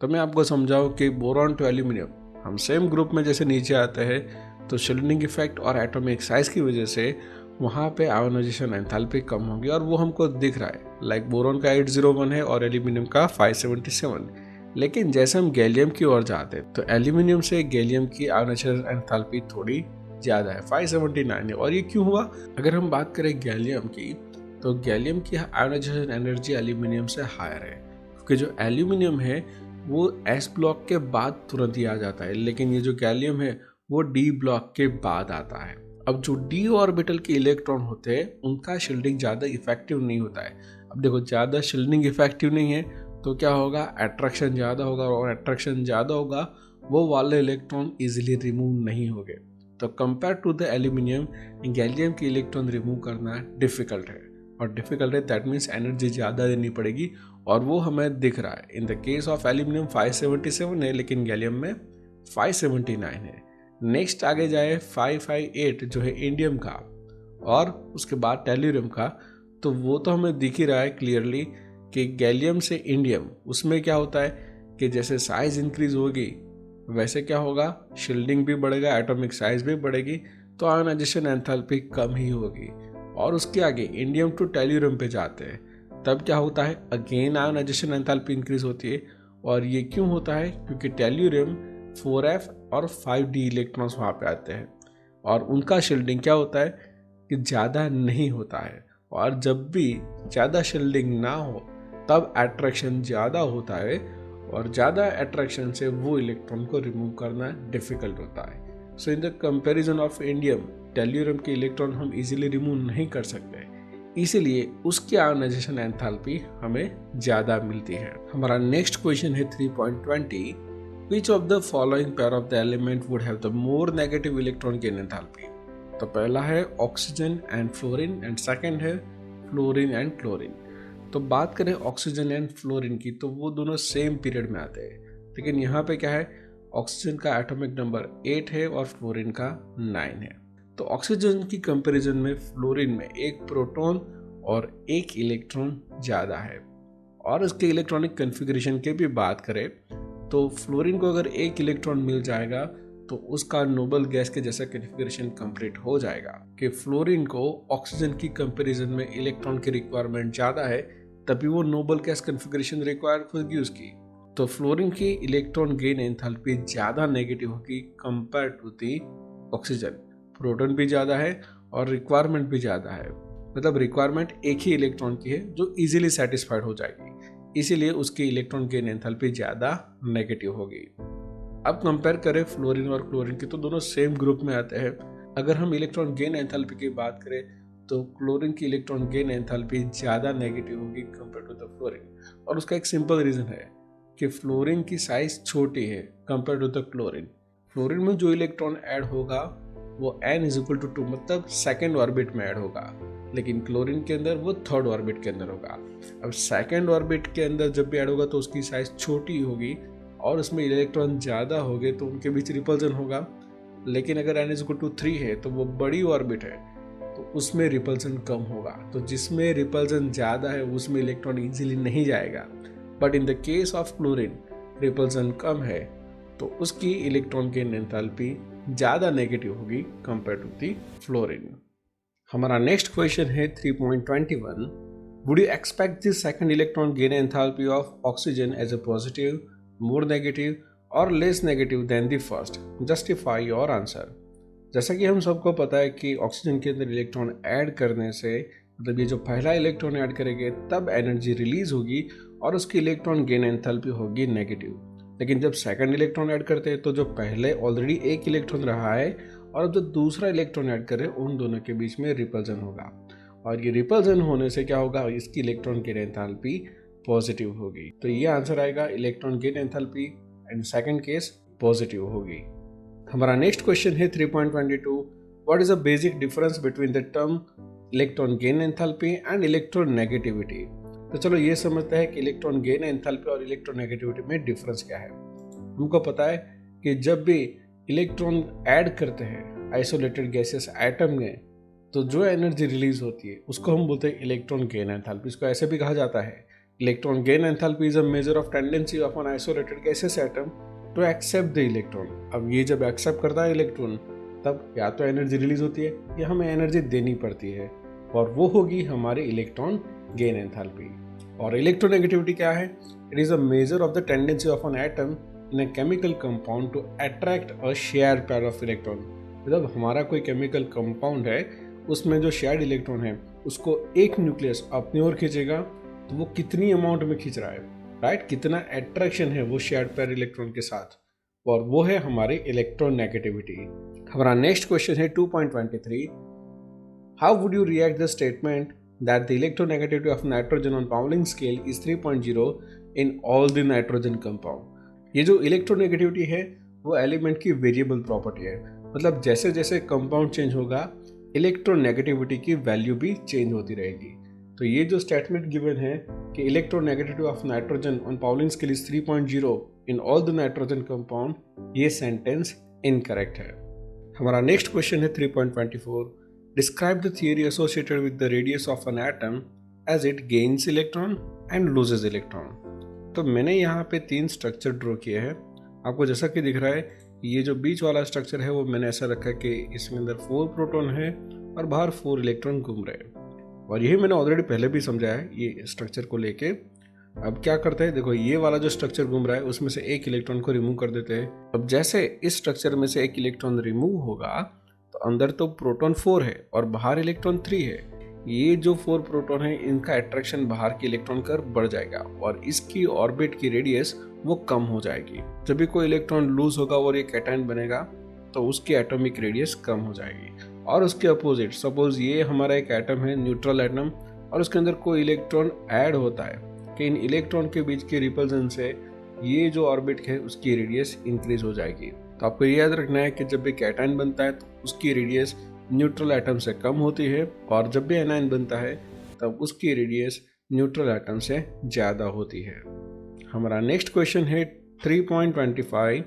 तो मैं आपको समझाऊँ कि boron to aluminium हम same group में जैसे नीचे आते हैं, तो शील्डिंग इफेक्ट और एटॉमिक साइज की वजह से वहाँ पे आयोनाइजेशन एंथैल्पी कम होगी, और वो हमको दिख रहा है। लाइक बोरॉन का 801 है और एल्यूमिनियम का 577। लेकिन जैसे हम गैलियम की ओर जाते हैं तो एल्यूमिनियम से गैलियम की आयोनाइजेशन एंथैल्पी थोड़ी ज़्यादा है, 579 है। और ये क्यों हुआ? अगर हम बात करें गैलियम की, तो गैलियम की आयोनाइजेशन एनर्जी एल्यूमिनियम से हायर है, क्योंकि जो एल्यूमिनियम है वो एस ब्लॉक के बाद तुरंत ही आ जाता है, लेकिन ये जो गैलियम है वो डी ब्लॉक के बाद आता है। अब जो डी ऑर्बिटल के इलेक्ट्रॉन होते हैं उनका शील्डिंग ज़्यादा इफेक्टिव नहीं होता है। अब देखो, ज़्यादा शील्डिंग इफेक्टिव नहीं है तो क्या होगा, अट्रैक्शन ज़्यादा होगा, और अट्रैक्शन ज़्यादा होगा वो वाले इलेक्ट्रॉन इजीली रिमूव नहीं होंगे। तो compare to the aluminium, gallium के इलेक्ट्रॉन रिमूव करना डिफ़िकल्ट है, और डिफ़िकल्ट है दैट मीन्स एनर्जी ज़्यादा देनी पड़ेगी, और वो हमें दिख रहा है। इन द केस ऑफ एल्यूमिनियम 577 है, लेकिन गैलियम में 579 है। नेक्स्ट आगे जाए 558 जो है इंडियम का, और उसके बाद टेल्यूरियम का, तो वो तो हमें दिख ही रहा है क्लियरली कि गैलियम से इंडियम, उसमें क्या होता है कि जैसे साइज इंक्रीज होगी वैसे क्या होगा, शील्डिंग भी बढ़ेगा, एटॉमिक साइज भी बढ़ेगी, तो आयोनाइजेशन एंथैल्पी कम ही होगी। और उसके आगे इंडियम टू टेल्यूरियम पे जाते हैं, तब क्या होता है, अगेन आयोनाइजेशन एंथैल्पी इंक्रीज होती है। और ये क्यों होता है? क्योंकि टेल्यूरियम 4f और 5d इलेक्ट्रॉन्स वहाँ पे आते हैं, और उनका शील्डिंग क्या होता है कि ज़्यादा नहीं होता है। और जब भी ज़्यादा शील्डिंग ना हो तब अट्रैक्शन ज़्यादा होता है, और ज़्यादा अट्रैक्शन से वो इलेक्ट्रॉन को रिमूव करना डिफ़िकल्ट होता है। So in the comparison of indium, tellurium के इलेक्ट्रॉन हम इजीली रिमूव नहीं कर सकते, इसीलिए उसकी आयोनाइजेशन एंथैल्पी हमें ज़्यादा मिलती है। हमारा नेक्स्ट क्वेश्चन है 3.20। विच of the following pair of the element would have the more negative electron gain enthalpy? तो पहला है oxygen and fluorine, and second है फ्लोरीन एंड क्लोरीन। तो बात करें ऑक्सीजन एंड फ्लोरीन की, तो वो दोनों सेम पीरियड में आते हैं, लेकिन यहाँ पे क्या है, ऑक्सीजन का एटॉमिक नंबर 8 है और फ्लोरीन का 9 है। तो ऑक्सीजन की कंपैरिजन में फ्लोरीन में एक प्रोटॉन और एक इलेक्ट्रॉन ज़्यादा है। और इसके इलेक्ट्रॉनिक कन्फिग्रेशन की भी बात करें तो फ्लोरीन को अगर एक इलेक्ट्रॉन मिल जाएगा तो उसका नोबल गैस के जैसा कन्फिगरेशन कंप्लीट हो जाएगा। कि फ्लोरीन को ऑक्सीजन की कंपैरिजन में इलेक्ट्रॉन की रिक्वायरमेंट ज़्यादा है, तभी वो नोबल गैस कन्फिगरेशन रिक्वायर होगी उसकी। तो फ्लोरीन की इलेक्ट्रॉन गेन एंथैल्पी ज़्यादा नेगेटिव होगी compare to the oxygen. Proton भी ज़्यादा है और रिक्वायरमेंट भी ज़्यादा है, मतलब रिक्वायरमेंट एक ही इलेक्ट्रॉन की है जो इजीली सेटिस्फाइड हो जाएगी, इसीलिए उसकी इलेक्ट्रॉन गेन एंथैल्पी ज़्यादा नेगेटिव होगी। अब कंपेयर करें फ्लोरीन और क्लोरीन की तो दोनों सेम ग्रुप में आते हैं। अगर हम इलेक्ट्रॉन गेन एंथैल्पी की बात करें तो क्लोरीन की इलेक्ट्रॉन गेन एंथैल्पी ज़्यादा नेगेटिव होगी कंपेयर टू द फ्लोरीन, और उसका एक सिंपल रीज़न है कि फ्लोरीन की साइज छोटी है compare to the chlorine. Fluorine में जो इलेक्ट्रॉन ऐड होगा वो n=2 मतलब सेकेंड ऑर्बिट में ऐड होगा, लेकिन क्लोरीन के अंदर वो थर्ड ऑर्बिट के अंदर होगा। अब सेकेंड ऑर्बिट के अंदर जब भी ऐड होगा तो उसकी साइज छोटी होगी और उसमें इलेक्ट्रॉन ज़्यादा हो गए तो उनके बीच रिपल्जन होगा। लेकिन अगर n=3 है तो वो बड़ी ऑर्बिट है तो उसमें रिपल्जन कम होगा, तो जिसमें रिपल्जन ज़्यादा है उसमें इलेक्ट्रॉन इजीली नहीं जाएगा। But in the case of chlorine repulsion कम है तो उसकी इलेक्ट्रॉन गेन एंथैल्पी ज़्यादा नेगेटिव होगी कंपेयर टू दी फ्लोरीन। हमारा नेक्स्ट क्वेश्चन है 3.21। Would you expect the second electron gain enthalpy of oxygen as a positive, more negative और less negative than the first? Justify your answer. जैसा कि हम सबको पता है कि ऑक्सीजन के अंदर इलेक्ट्रॉन ऐड करने से मतलब ये जो पहला इलेक्ट्रॉन ऐड करेंगे तब एनर्जी रिलीज होगी और उसकी इलेक्ट्रॉन गेन एंथैल्पी होगी नेगेटिव। लेकिन जब सेकंड इलेक्ट्रॉन ऐड करते हैं तो जो पहले ऑलरेडी एक इलेक्ट्रॉन रहा है और अब जो दूसरा इलेक्ट्रॉन ऐड करे उन दोनों के बीच में रिपल्जन होगा, और ये रिपल्जन होने से क्या होगा, इसकी इलेक्ट्रॉन गेन एंथैल्पी पॉजिटिव होगी। तो ये आंसर आएगा electron gain enthalpy and second case positive होगी। हमारा नेक्स्ट क्वेश्चन है 3.22। What is the basic difference between the term electron gain enthalpy and electron negativity? तो चलो ये समझते हैं कि इलेक्ट्रॉन गेन एंथैल्पी और इलेक्ट्रॉन नेगेटिविटी में डिफरेंस क्या है। हमको पता है कि जब भी इलेक्ट्रॉन ऐड करते हैं आइसोलेटेड गैसेस एटम में तो जो एनर्जी रिलीज होती है उसको हम बोलते हैं इलेक्ट्रॉन गेन एंथैल्पी। इसको ऐसे भी कहा जाता है electron gain enthalpy is a measure of tendency of an isolated gaseous atom to accept the electron. अब ये जब एक्सेप्ट करता है इलेक्ट्रॉन तब या तो एनर्जी रिलीज होती है या हमें एनर्जी देनी पड़ती है, और वो होगी हमारी इलेक्ट्रॉन गेन एंथैल्पी। और इलेक्ट्रोनेगेटिविटी क्या है? It is a measure of the tendency of an atom in a chemical compound to attract a share pair of electron. मतलब हमारा कोई केमिकल कंपाउंड है उसमें जो शेयर्ड इलेक्ट्रॉन है उसको एक न्यूक्लियस अपनी ओर खींचेगा तो वो कितनी अमाउंट में खींच रहा है, राइट, कितना अट्रैक्शन है वो शेयर्ड पेयर इलेक्ट्रॉन के साथ, और वो है हमारी इलेक्ट्रोनेगेटिविटी। हमारा नेक्स्ट क्वेश्चन है 2.23। How would you react the statement that the electronegativity of nitrogen on Pauling scale is 3.0 in all the nitrogen compound? ये जो इलेक्ट्रोनेगेटिविटी है वो एलिमेंट की वेरिएबल प्रॉपर्टी है, मतलब जैसे जैसे कंपाउंड चेंज होगा इलेक्ट्रोनेगेटिविटी की वैल्यू भी चेंज होती रहेगी। तो ये जो स्टेटमेंट गिवन है कि electronegativity of nitrogen on Pauling scale is 3.0 in all the nitrogen compound, ये सेंटेंस इनकरेक्ट है। हमारा नेक्स्ट क्वेश्चन है 3.24। Describe the theory associated with the radius of an atom as it gains electron and loses electron। तो मैंने यहाँ पे 3 structure draw किए हैं। आपको जैसा कि दिख रहा है ये जो बीच वाला स्ट्रक्चर है वो मैंने ऐसा रखा है कि इसमें अंदर 4 प्रोटॉन है और बाहर 4 इलेक्ट्रॉन घूम रहे हैं, और यही मैंने ऑलरेडी पहले भी समझाया है ये स्ट्रक्चर को लेके। अब क्या करते हैं, देखो ये वाला जो स्ट्रक्चर घूम रहा है उसमें से एक इलेक्ट्रॉन को रिमूव कर देते हैं। अब जैसे इस स्ट्रक्चर में से एक इलेक्ट्रॉन रिमूव होगा तो अंदर तो प्रोटॉन 4 है और बाहर इलेक्ट्रॉन 3 है। ये जो 4 प्रोटॉन है इनका अट्रैक्शन बाहर के इलेक्ट्रॉन कर बढ़ जाएगा और इसकी ऑर्बिट की रेडियस वो कम हो जाएगी। जब भी कोई इलेक्ट्रॉन लूज होगा और ये कैटायन बनेगा तो उसकी एटॉमिक रेडियस कम हो जाएगी। और उसके अपोजिट सपोज ये हमारा एक एटम है न्यूट्रल एटम और उसके अंदर कोई इलेक्ट्रॉन ऐड होता है कि इन इलेक्ट्रॉन के बीच के रिपल्जन से ये जो ऑर्बिट है उसकी रेडियस इंक्रीज हो जाएगी। तो आपको ये याद रखना है कि जब भी कैटायन बनता है तो उसकी रेडियस न्यूट्रल एटम से कम होती है, और जब भी एनायन बनता है तब उसकी रेडियस न्यूट्रल एटम से ज़्यादा होती है। हमारा नेक्स्ट क्वेश्चन है 3.25।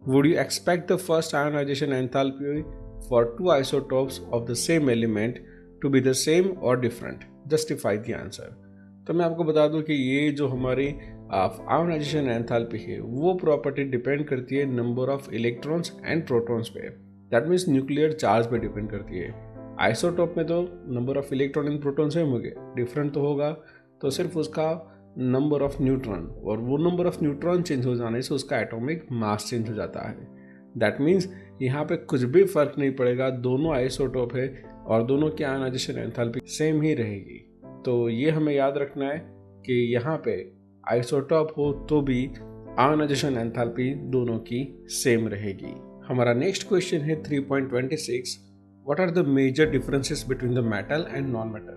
Would you expect the first ionisation enthalpy for 2 isotopes of the same element to be the same or different? Justify the answer. तो मैं आपको बता दूं कि ये जो हमारी आयोनाइजेशन एंथैल्पी है वो प्रॉपर्टी डिपेंड करती है number of electrons and protons पे, दैट मीन्स न्यूक्लियर चार्ज पे डिपेंड करती है। आइसोटोप में तो number of electron and proton same होंगे, डिफरेंट तो होगा तो सिर्फ उसका नंबर ऑफ न्यूट्रॉन, और वो नंबर ऑफ न्यूट्रॉन चेंज हो जाने से उसका एटॉमिक मास चेंज हो जाता है। दैट मीन्स यहाँ पे कुछ भी फर्क नहीं पड़ेगा, दोनों आइसोटोप है और दोनों की आयोनाइजेशन एंथैल्पी सेम ही रहेगी। तो ये हमें याद रखना है कि यहाँ पे आइसोटोप हो तो भी आयोनाइजेशन एंथैल्पी दोनों की सेम रहेगी। हमारा नेक्स्ट क्वेश्चन है 3.26, what are the major differences between the metal and non metal.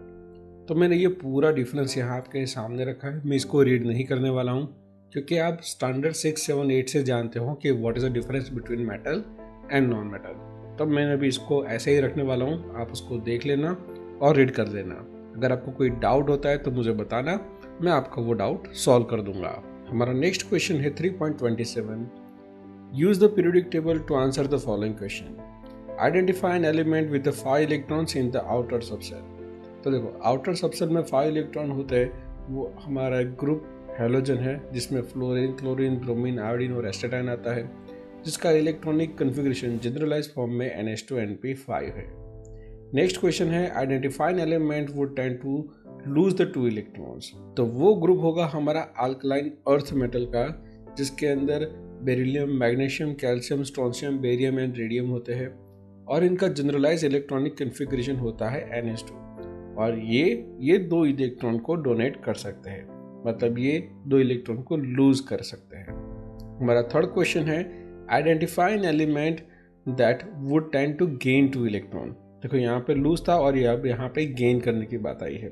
तो मैंने ये पूरा डिफरेंस यहाँ आपके सामने रखा है, मैं इसको रीड नहीं करने वाला हूँ क्योंकि आप स्टैंडर्ड 6, 7, 8 से जानते हो कि what is the difference between metal and non metal. तब मैंने अभी इसको ऐसे ही रखने वाला हूँ, आप उसको देख लेना और रीड कर लेना। अगर आपको कोई डाउट होता है तो मुझे बताना, मैं आपका वो डाउट सॉल्व कर दूंगा। हमारा नेक्स्ट क्वेश्चन है 3.27, use the periodic table to answer the following question. Identify an element with the 5 electrons in the outer subshell. तो देखो आउटर सबसेल में 5 इलेक्ट्रॉन होते हैं, वो हमारा ग्रुप हेलोजन है जिसमें फ्लोरीन, क्लोरीन, ब्रोमीन, आयोडीन और एस्टेटाइन आता है, जिसका इलेक्ट्रॉनिक कन्फिग्रेशन जनरलाइज फॉर्म में NH2NP5 है। नेक्स्ट क्वेश्चन है identify an element would tend to lose the 2 electrons. तो वो ग्रुप होगा हमारा अल्कलाइन अर्थ मेटल का, जिसके अंदर beryllium, magnesium, calcium, strontium, barium and radium होते हैं और इनका जनरलाइज इलेक्ट्रॉनिक कन्फिग्रेशन होता है NH2। और ये 2 इलेक्ट्रॉन को डोनेट कर सकते हैं, मतलब ये 2 इलेक्ट्रॉन को लूज कर सकते हैं। हमारा थर्ड क्वेश्चन है identify an element that would tend to gain 2 electron. देखो यहाँ पे लूज था और यहाँ पे गेन करने की बात आई है,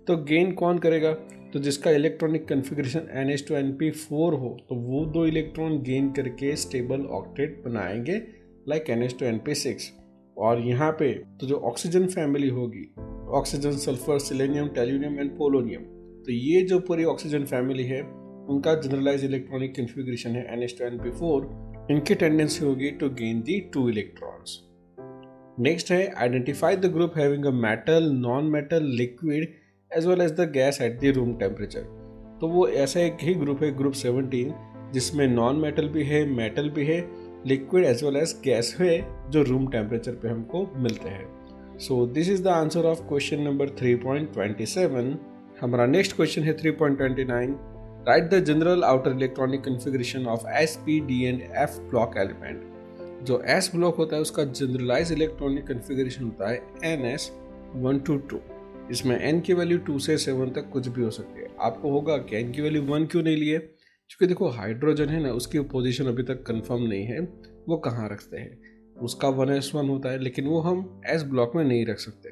तो गेन कौन करेगा? तो जिसका इलेक्ट्रॉनिक कन्फिग्रेशन NH2NP4 हो, तो वो 2 इलेक्ट्रॉन गेन करके स्टेबल ऑक्टेट बनाएंगे लाइक NH2NP6। और यहाँ पे तो जो ऑक्सीजन फैमिली होगी, oxygen, sulphur, selenium, tellurium and polonium, तो ये जो पूरी ऑक्सीजन फैमिली है उनका जनरलाइज इलेक्ट्रॉनिक कन्फिग्रेशन है NH2NP4। इनकी टेंडेंसी होगी to gain the 2 electrons. Next है identify the group having a metal, non metal, liquid as well as the gas at the room temperature. तो वो ऐसा एक ही ग्रुप है, ग्रुप 17, जिसमें नॉन मेटल भी है, मेटल भी है, liquid as well as gas है, जो रूम टेम्परेचर पे हमको मिलते हैं। So this is the answer of question number 3.27। हमारा नेक्स्ट क्वेश्चन है 3.29, right the general outer electronic configuration of S, P, D and F block element. जो S block होता है उसका जनरलाइज इलेक्ट्रॉनिक कन्फिग्रेशन होता है NS122। इसमें N की वैल्यू 2 से 7 तक कुछ भी हो सकती है। आपको होगा कि N की वैल्यू 1 क्यों नहीं लिए, क्योंकि देखो हाइड्रोजन है ना, उसकी पोजीशन अभी तक कंफर्म नहीं है, वो कहाँ रखते हैं, उसका 1s1 होता है, लेकिन वो हम S ब्लॉक में नहीं रख सकते।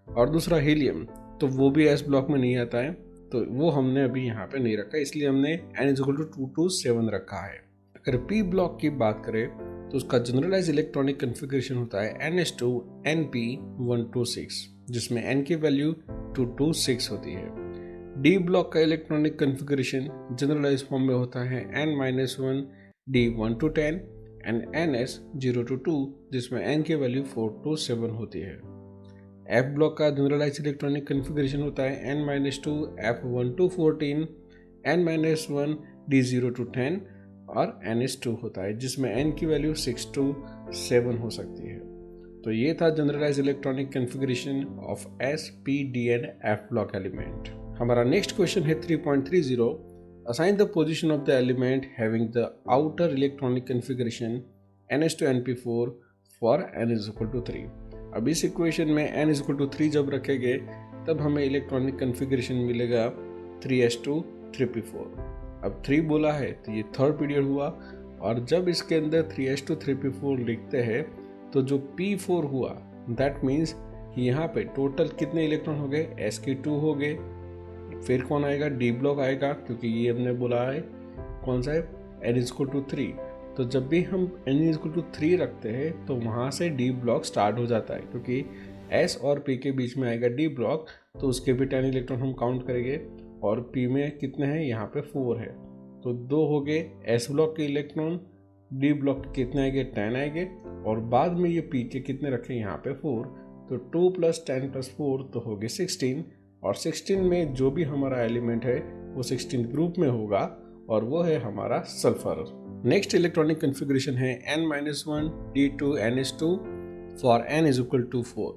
और दूसरा हीलियम, तो वो भी S ब्लॉक में नहीं आता है, तो वो हमने अभी यहाँ पे नहीं रखा, इसलिए हमने N=2 to 7 रखा है। अगर P ब्लॉक की बात करें तो उसका जनरलाइज इलेक्ट्रॉनिक कन्फिग्रेशन होता है NH2NP126, जिसमें N की वैल्यू 2 to 6 होती है। D ब्लॉक का इलेक्ट्रॉनिक कन्फिग्रेशन जनरलाइज फॉर्म में होता है N-1 D1 to 10 and NS0 to 2, जिसमें N की वैल्यू 4 to 7 होती है। F ब्लॉक का जनरलाइज इलेक्ट्रॉनिक कन्फिग्रेशन होता है N-2 F1 to 14, N-1 D0 to 10 और NS2 होता है, जिसमें N की वैल्यू 6 to 7 हो सकती है। तो ये था generalize electronic configuration of S, P, D and F block element. हमारा नेक्स्ट क्वेश्चन है 3.30, assign the position of the element having the outer electronic configuration NH2NP4 for N=3। अब इस इक्वेशन में N=3 जब रखेंगे तब हमें इलेक्ट्रॉनिक कन्फिग्रेशन मिलेगा 3s2 3p4। अब 3 बोला है तो ये थर्ड पीरियड हुआ, और जब इसके अंदर 3s2 3p4 लिखते हैं तो जो p4 हुआ दैट मीन्स यहाँ पे टोटल कितने इलेक्ट्रॉन हो गए, sq2 हो गए। फिर कौन आएगा, D ब्लॉक आएगा, क्योंकि ये हमने बोला है कौन सा है, N=3। तो जब भी हम N=3 रखते हैं तो वहाँ से D ब्लॉक स्टार्ट हो जाता है, क्योंकि S और P के बीच में आएगा D ब्लॉक, तो उसके भी 10 इलेक्ट्रॉन हम काउंट करेंगे। और P में कितने हैं, यहाँ पे 4 है, तो 2 हो गए S ब्लॉक के इलेक्ट्रॉन। D ब्लॉक के कितने आएंगे, 10 आएंगे, और बाद में ये P के कितने रखें, यहाँ पे 4, तो 2 + 10 + 4 तो हो गए 16, और 16 में जो भी हमारा एलिमेंट है वो 16 ग्रुप में होगा, और वो है हमारा सल्फर। नेक्स्ट इलेक्ट्रॉनिक कन्फिग्रेशन है N-1 D2 NH2 for N=4,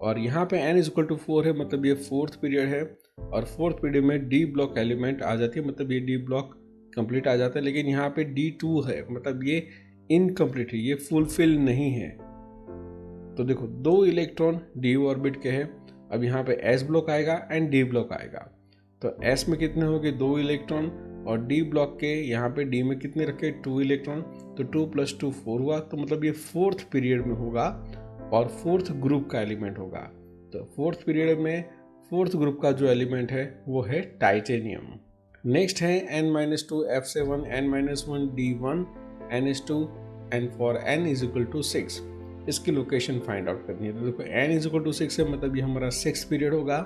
और यहाँ पे N=4 है, मतलब ये फोर्थ पीरियड है, और फोर्थ पीरियड में D ब्लॉक एलिमेंट आ जाती है, मतलब ये D ब्लॉक कंप्लीट आ जाता है। लेकिन यहाँ पे D2 है, मतलब ये इनकम्प्लीट है, ये फुलफिल नहीं है। तो देखो 2 इलेक्ट्रॉन D ऑर्बिट के हैं, अब यहाँ पे S ब्लॉक आएगा एंड D ब्लॉक आएगा, तो S में कितने हो गए, 2 इलेक्ट्रॉन, और डी ब्लॉक के यहाँ पे डी में कितने रखे 2 इलेक्ट्रॉन, तो 2 + 2 4 हुआ, तो मतलब ये 4th पीरियड में होगा और 4th ग्रुप का एलिमेंट होगा। तो 4th पीरियड में 4th ग्रुप का जो एलिमेंट है वो है टाइटेनियम। नेक्स्ट है N-2 F7 N-1 D1 NH2 and for N = 6 इसकी लोकेशन फाइंड आउट करनी है। तो देखो N = 6 है, मतलब ये हमारा 6th पीरियड होगा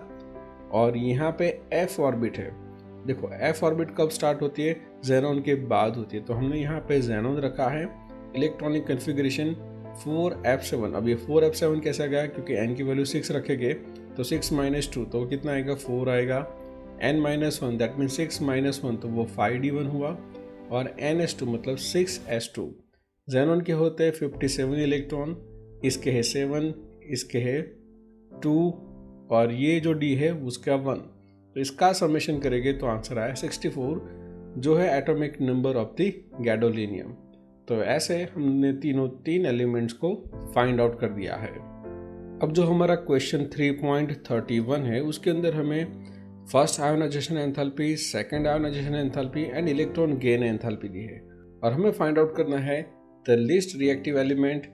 और यहाँ पे F ऑर्बिट है। देखो F ऑर्बिट कब स्टार्ट होती है, जेनॉन के बाद होती है, तो हमने यहाँ पे जेनॉन रखा है। Electronic configuration 4F7। अब ये 4F7 कैसे गया, क्योंकि N की वैल्यू 6 रखेंगे तो 6 - 2 तो कितना आएगा 4 आएगा। N-1 दैट मीन 6 - 1 तो वो 5D1 हुआ और NH2 मतलब 6S2। जेनॉन के होते हैं 57 इलेक्ट्रॉन, इसके है 7, इसके है 2 और ये जो D है उसका 1, तो इसका समेशन करेंगे तो आंसर आया 64 जो है atomic number of the gadolinium. तो ऐसे हमने तीन एलिमेंट्स को फाइंड आउट कर दिया है। अब जो हमारा क्वेश्चन 3.31 है उसके अंदर हमें first ionisation enthalpy, second ionisation enthalpy and electron gain enthalpy दी है और हमें फाइंड आउट करना है the least reactive element,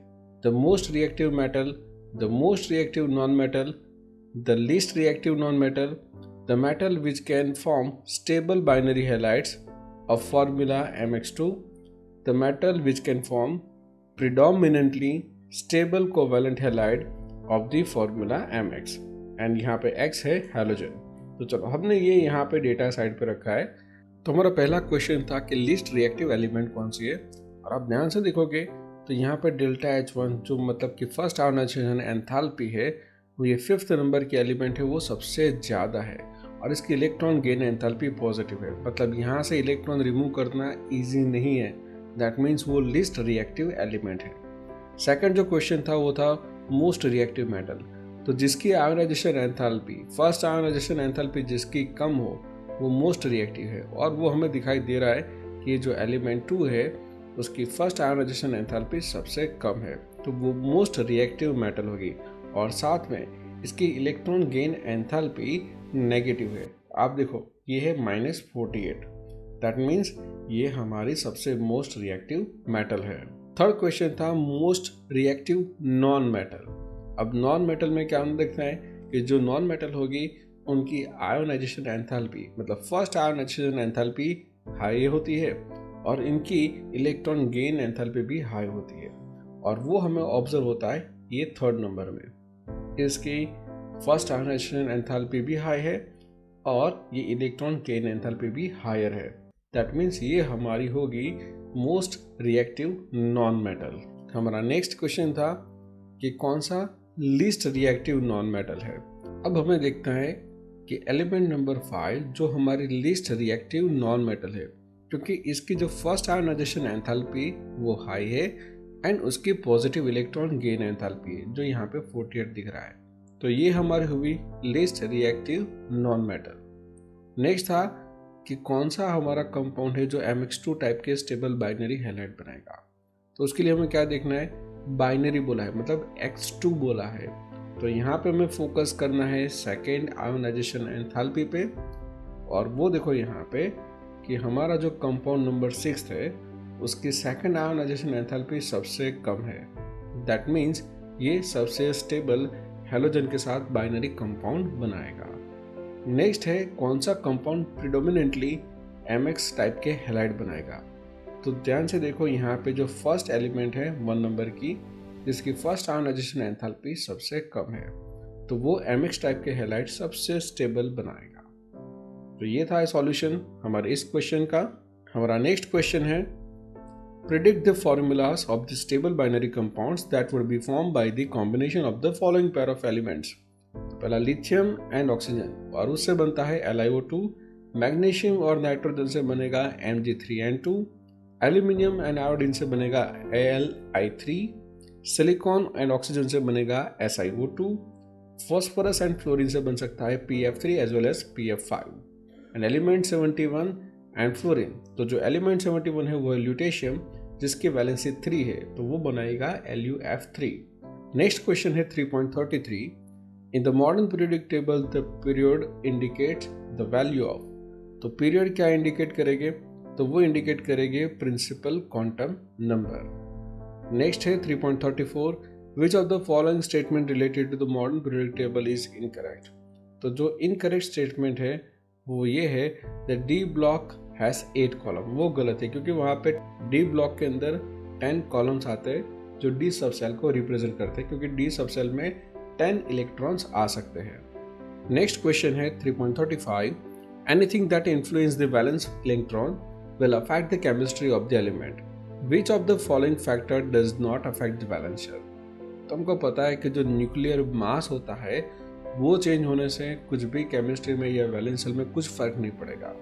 the most reactive metal, the most reactive non metal, the least reactive non metal, the metal which can form stable binary halides of formula MX2, the metal which can form predominantly stable covalent halide of the formula MX and यहाँ पे X है halogen. तो चलो हमने ये यहाँ पे data side पे रखा है। तो हमारा पहला क्वेश्चन था कि लीस्ट रिएक्टिव एलिमेंट कौन सी है, और आप ध्यान से देखोगे तो यहाँ पे डेल्टा H1 जो मतलब कि फर्स्ट आयोनाइजेशन एंथैल्पी है वो ये 5th नंबर की एलिमेंट है, वो सबसे ज़्यादा है और इसकी इलेक्ट्रॉन गेन एंथैल्पी पॉजिटिव है, मतलब यहाँ से इलेक्ट्रॉन रिमूव करना इजी नहीं है, दैट मीन्स वो लीस्ट रिएक्टिव एलिमेंट है। सेकंड जो क्वेश्चन था वो था मोस्ट रिएक्टिव मेटल, तो जिसकी ionisation enthalpy, first ionization enthalpy जिसकी कम हो वो मोस्ट रिएक्टिव है और वो हमें दिखाई दे रहा है कि जो एलिमेंट 2 है उसकी फर्स्ट आयोनाइजेशन एंथैल्पी सबसे कम है, तो वो मोस्ट रिएक्टिव मेटल होगी और साथ में इसकी इलेक्ट्रॉन गेन एंथैल्पी नेगेटिव है। आप देखो ये है -48, दैट मीन्स ये हमारी सबसे मोस्ट रिएक्टिव मेटल है। थर्ड क्वेश्चन था मोस्ट रिएक्टिव नॉन मेटल। अब नॉन मेटल में क्या हम देखते हैं कि जो नॉन मेटल होगी उनकी आयोनाइजेशन एंथैल्पी मतलब फर्स्ट आयोनाइजेशन एंथैल्पी हाई होती है और इनकी इलेक्ट्रॉन गेन एंथैल्पी भी हाई होती है और वो हमें ऑब्जर्व होता है ये 3rd नंबर में। इसकी फर्स्ट आयोनाइजेशन एंथैल्पी भी हाई है और ये इलेक्ट्रॉन गेन एंथैल्पी भी हायर है, दैट मीन्स ये हमारी होगी मोस्ट रिएक्टिव नॉन मेटल। हमारा नेक्स्ट क्वेश्चन था कि कौन सा लीस्ट रिएक्टिव नॉन मेटल है। अब हमें देखना है कि एलिमेंट नंबर 5 जो हमारी लीस्ट रिएक्टिव नॉन मेटल है, क्योंकि इसकी जो फर्स्ट आयोनाइजेशन एंथैल्पी वो हाई है एंड उसकी पॉजिटिव इलेक्ट्रॉन गेन एंथैल्पी है जो यहाँ पे 48 दिख रहा है, तो ये हमारी हुई least reactive non metal. Next था कि कौन सा हमारा कंपाउंड है जो MX2 टाइप के स्टेबल बाइनरी हैलाइड बनाएगा, तो उसके लिए हमें क्या देखना है, बाइनरी बोला है मतलब X2 बोला है, तो यहाँ पे हमें फोकस करना है सेकेंड आयोनाइजेशन एंथैल्पी पे और वो देखो यहाँ पे कि हमारा जो कंपाउंड नंबर 6 है उसकी सेकेंड आयोनाइजेशन एंथैल्पी सबसे कम है, दैट मीन्स ये सबसे स्टेबल हैलोजन के साथ बाइनरी कंपाउंड बनाएगा। नेक्स्ट है कौन सा कंपाउंड प्रिडोमिनेंटली MX टाइप के हैलाइड बनाएगा, तो ध्यान से देखो यहाँ पे जो फर्स्ट एलिमेंट है 1 नंबर की जिसकी फर्स्ट आयोनाइजेशन एंथैल्पी सबसे कम है, तो वो MX टाइप के हैलाइड सबसे स्टेबल बनाएगा। तो ये था सॉल्यूशन हमारे इस क्वेश्चन का। हमारा नेक्स्ट क्वेश्चन है predict the formulas of the stable binary compounds that would be formed by the combination of the following pair of elements। पहला लिथियम एंड ऑक्सीजन और उससे बनता है LiO2, मैग्नीशियम और नाइट्रोजन से बनेगा Mg3N2, एल्यूमिनियम एंड आयोडीन से बनेगा Al(I3), सिलिकॉन एंड ऑक्सीजन से बनेगा SiO2, फॉस्फोरस एंड फ्लोरीन से बन सकता है PF3 as well as PF5 and element 71 and fluorine. तो जो एलिमेंट 71 है वो है ल्यूटेशियम जिसकी वैलेंसी 3 है, तो वो बनाएगा LuF3। नेक्स्ट क्वेश्चन है 3.33 in the modern periodic table the period indicates the value of, तो पीरियड क्या इंडिकेट करेंगे, तो वो इंडिकेट करेंगे प्रिंसिपल क्वांटम नंबर। नेक्स्ट है 3.34, which of the following statement related to the modern periodic table is incorrect. तो जो incorrect statement है वो ये है that D block has 8 column. वो गलत है क्योंकि वहाँ पे डी ब्लॉक के अंदर 10 कॉलम्स आते हैं जो डी सब सेल को रिप्रेजेंट करते हैं, क्योंकि डी सब सेल में 10 इलेक्ट्रॉन्स आ सकते हैं। नेक्स्ट क्वेश्चन है 3.35, anything that influence the valence electron will affect the chemistry of the element. Which of the following factor does not affect the valence shell? तो हमको पता है कि जो न्यूक्लियर मास होता है वो चेंज होने से कुछ भी केमिस्ट्री में या वैलेंस शेल में कुछ फर्क नहीं पड़ेगा।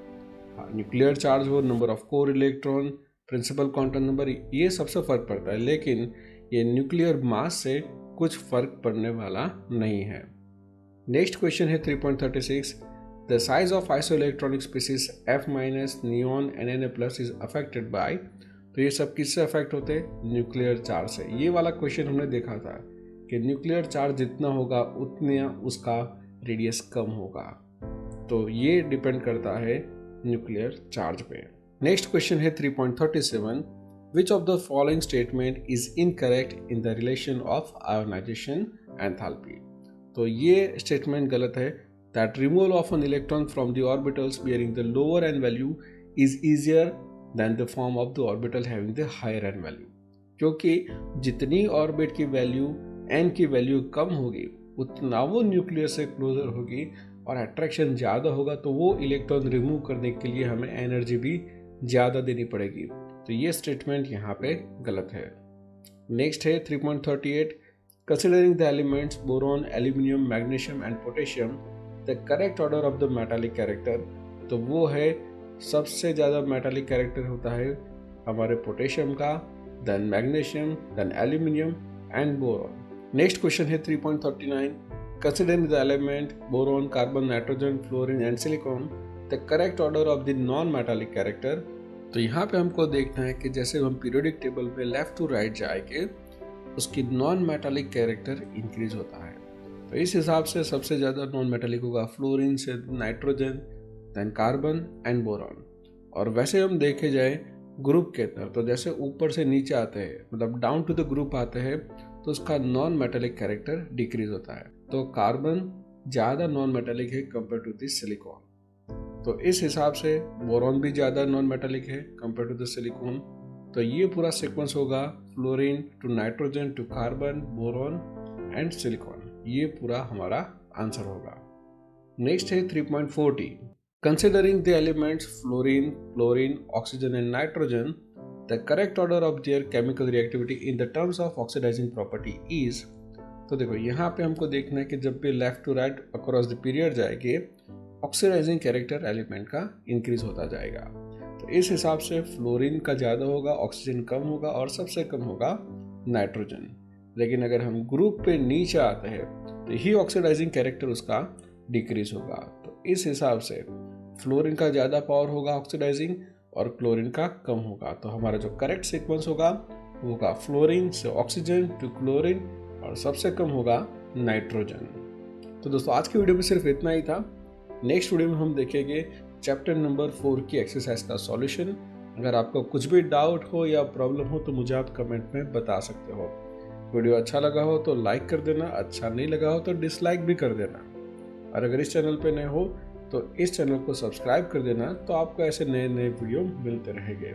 हाँ, न्यूक्लियर चार्ज हो, number of core electron, principal quantum number, ये सबसे फर्क पड़ता है, लेकिन ये न्यूक्लियर मास से कुछ फर्क पड़ने वाला नहीं है। नेक्स्ट क्वेश्चन है 3.36, The size of isoelectronic species F-, neon, Na+ is affected by। तो ये सब किससे अफेक्ट होते हैं, न्यूक्लियर चार्ज से। ये वाला क्वेश्चन हमने देखा था कि न्यूक्लियर चार्ज जितना होगा उतना उसका रेडियस कम होगा, तो ये डिपेंड करता है न्यूक्लियर चार्ज पे। नेक्स्ट क्वेश्चन है 3.37, विच of the following statement is incorrect in the relation of ionisation enthalpy. तो ये स्टेटमेंट गलत है that removal of an electron from the orbitals bearing the lower n value is easier than the form of the orbital having the higher n value। क्योंकि जितनी orbit की value n की value कम होगी उतना वो nuclear से closure होगी और अट्रैक्शन ज़्यादा होगा, तो वो इलेक्ट्रॉन रिमूव करने के लिए हमें एनर्जी भी ज़्यादा देनी पड़ेगी। तो ये स्टेटमेंट यहाँ पे गलत है। नेक्स्ट है 3.38, considering the elements boron, aluminium, magnesium and potassium, the correct order of the metallic character. तो वो है सबसे ज़्यादा मेटालिक कैरेक्टर होता है हमारे पोटेशियम का, then magnesium, then aluminium and boron. Next question है 3.39, considering the element boron, carbon, nitrogen, fluorine and silicon, the correct order of the non metallic character. तो यहाँ पे हमको देखना है कि जैसे हम पीरियोडिक टेबल पे लेफ्ट टू राइट जाएंगे उसकी नॉन मेटालिक कैरेक्टर इंक्रीज होता है। तो इस हिसाब से सबसे ज़्यादा नॉन मेटालिक होगा फ्लोरीन से nitrogen, then carbon and boron. और वैसे हम देखे जाए ग्रुप के अंदर तो जैसे ऊपर से नीचे आते हैं, मतलब डाउन टू द ग्रुप आते हैं, तो उसका नॉन मेटालिक कैरेक्टर डिक्रीज होता है। तो कार्बन ज़्यादा नॉन मेटालिक है कंपेयर टू द सिलिकॉन। तो इस हिसाब से बोरॉन भी ज़्यादा नॉन मेटालिक है कंपेयर टू द सिलिकॉन। तो ये पूरा सीक्वेंस होगा fluorine to nitrogen to carbon, boron and silicon. ये पूरा हमारा आंसर होगा। नेक्स्ट है 3.40, considering the elements fluorine, chlorine, oxygen and nitrogen, the correct order of their chemical reactivity in the terms of oxidizing property is. तो देखो यहाँ पे हमको देखना है कि जब भी left to right across the period जाएंगे ऑक्सीडाइजिंग कैरेक्टर एलिमेंट का इंक्रीज होता जाएगा। तो इस हिसाब से फ्लोरीन का ज़्यादा होगा, ऑक्सीजन कम होगा और सबसे कम होगा नाइट्रोजन। लेकिन अगर हम ग्रुप पे नीचे आते हैं तो ही ऑक्सीडाइजिंग कैरेक्टर उसका डिक्रीज होगा। तो इस हिसाब से फ्लोरीन का ज़्यादा पावर होगा ऑक्सीडाइजिंग और क्लोरीन का कम होगा। तो हमारा जो करेक्ट सीक्वेंस होगा वो होगा फ्लोरीन से ऑक्सीजन टू क्लोरीन और सबसे कम होगा नाइट्रोजन। तो दोस्तों आज की वीडियो में सिर्फ इतना ही था। नेक्स्ट वीडियो में हम देखेंगे चैप्टर नंबर 4 की एक्सरसाइज का सॉल्यूशन। अगर आपको कुछ भी डाउट हो या प्रॉब्लम हो तो मुझे आप कमेंट में बता सकते हो। वीडियो अच्छा लगा हो तो लाइक कर देना, अच्छा नहीं लगा हो तो डिसलाइक भी कर देना। और अगर इस चैनल पे नए हो तो इस चैनल को सब्सक्राइब कर देना, तो आपको ऐसे नए नए वीडियो मिलते रहेंगे।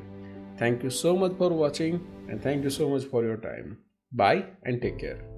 Thank you so much for watching and thank you so much for your time. Bye and take care.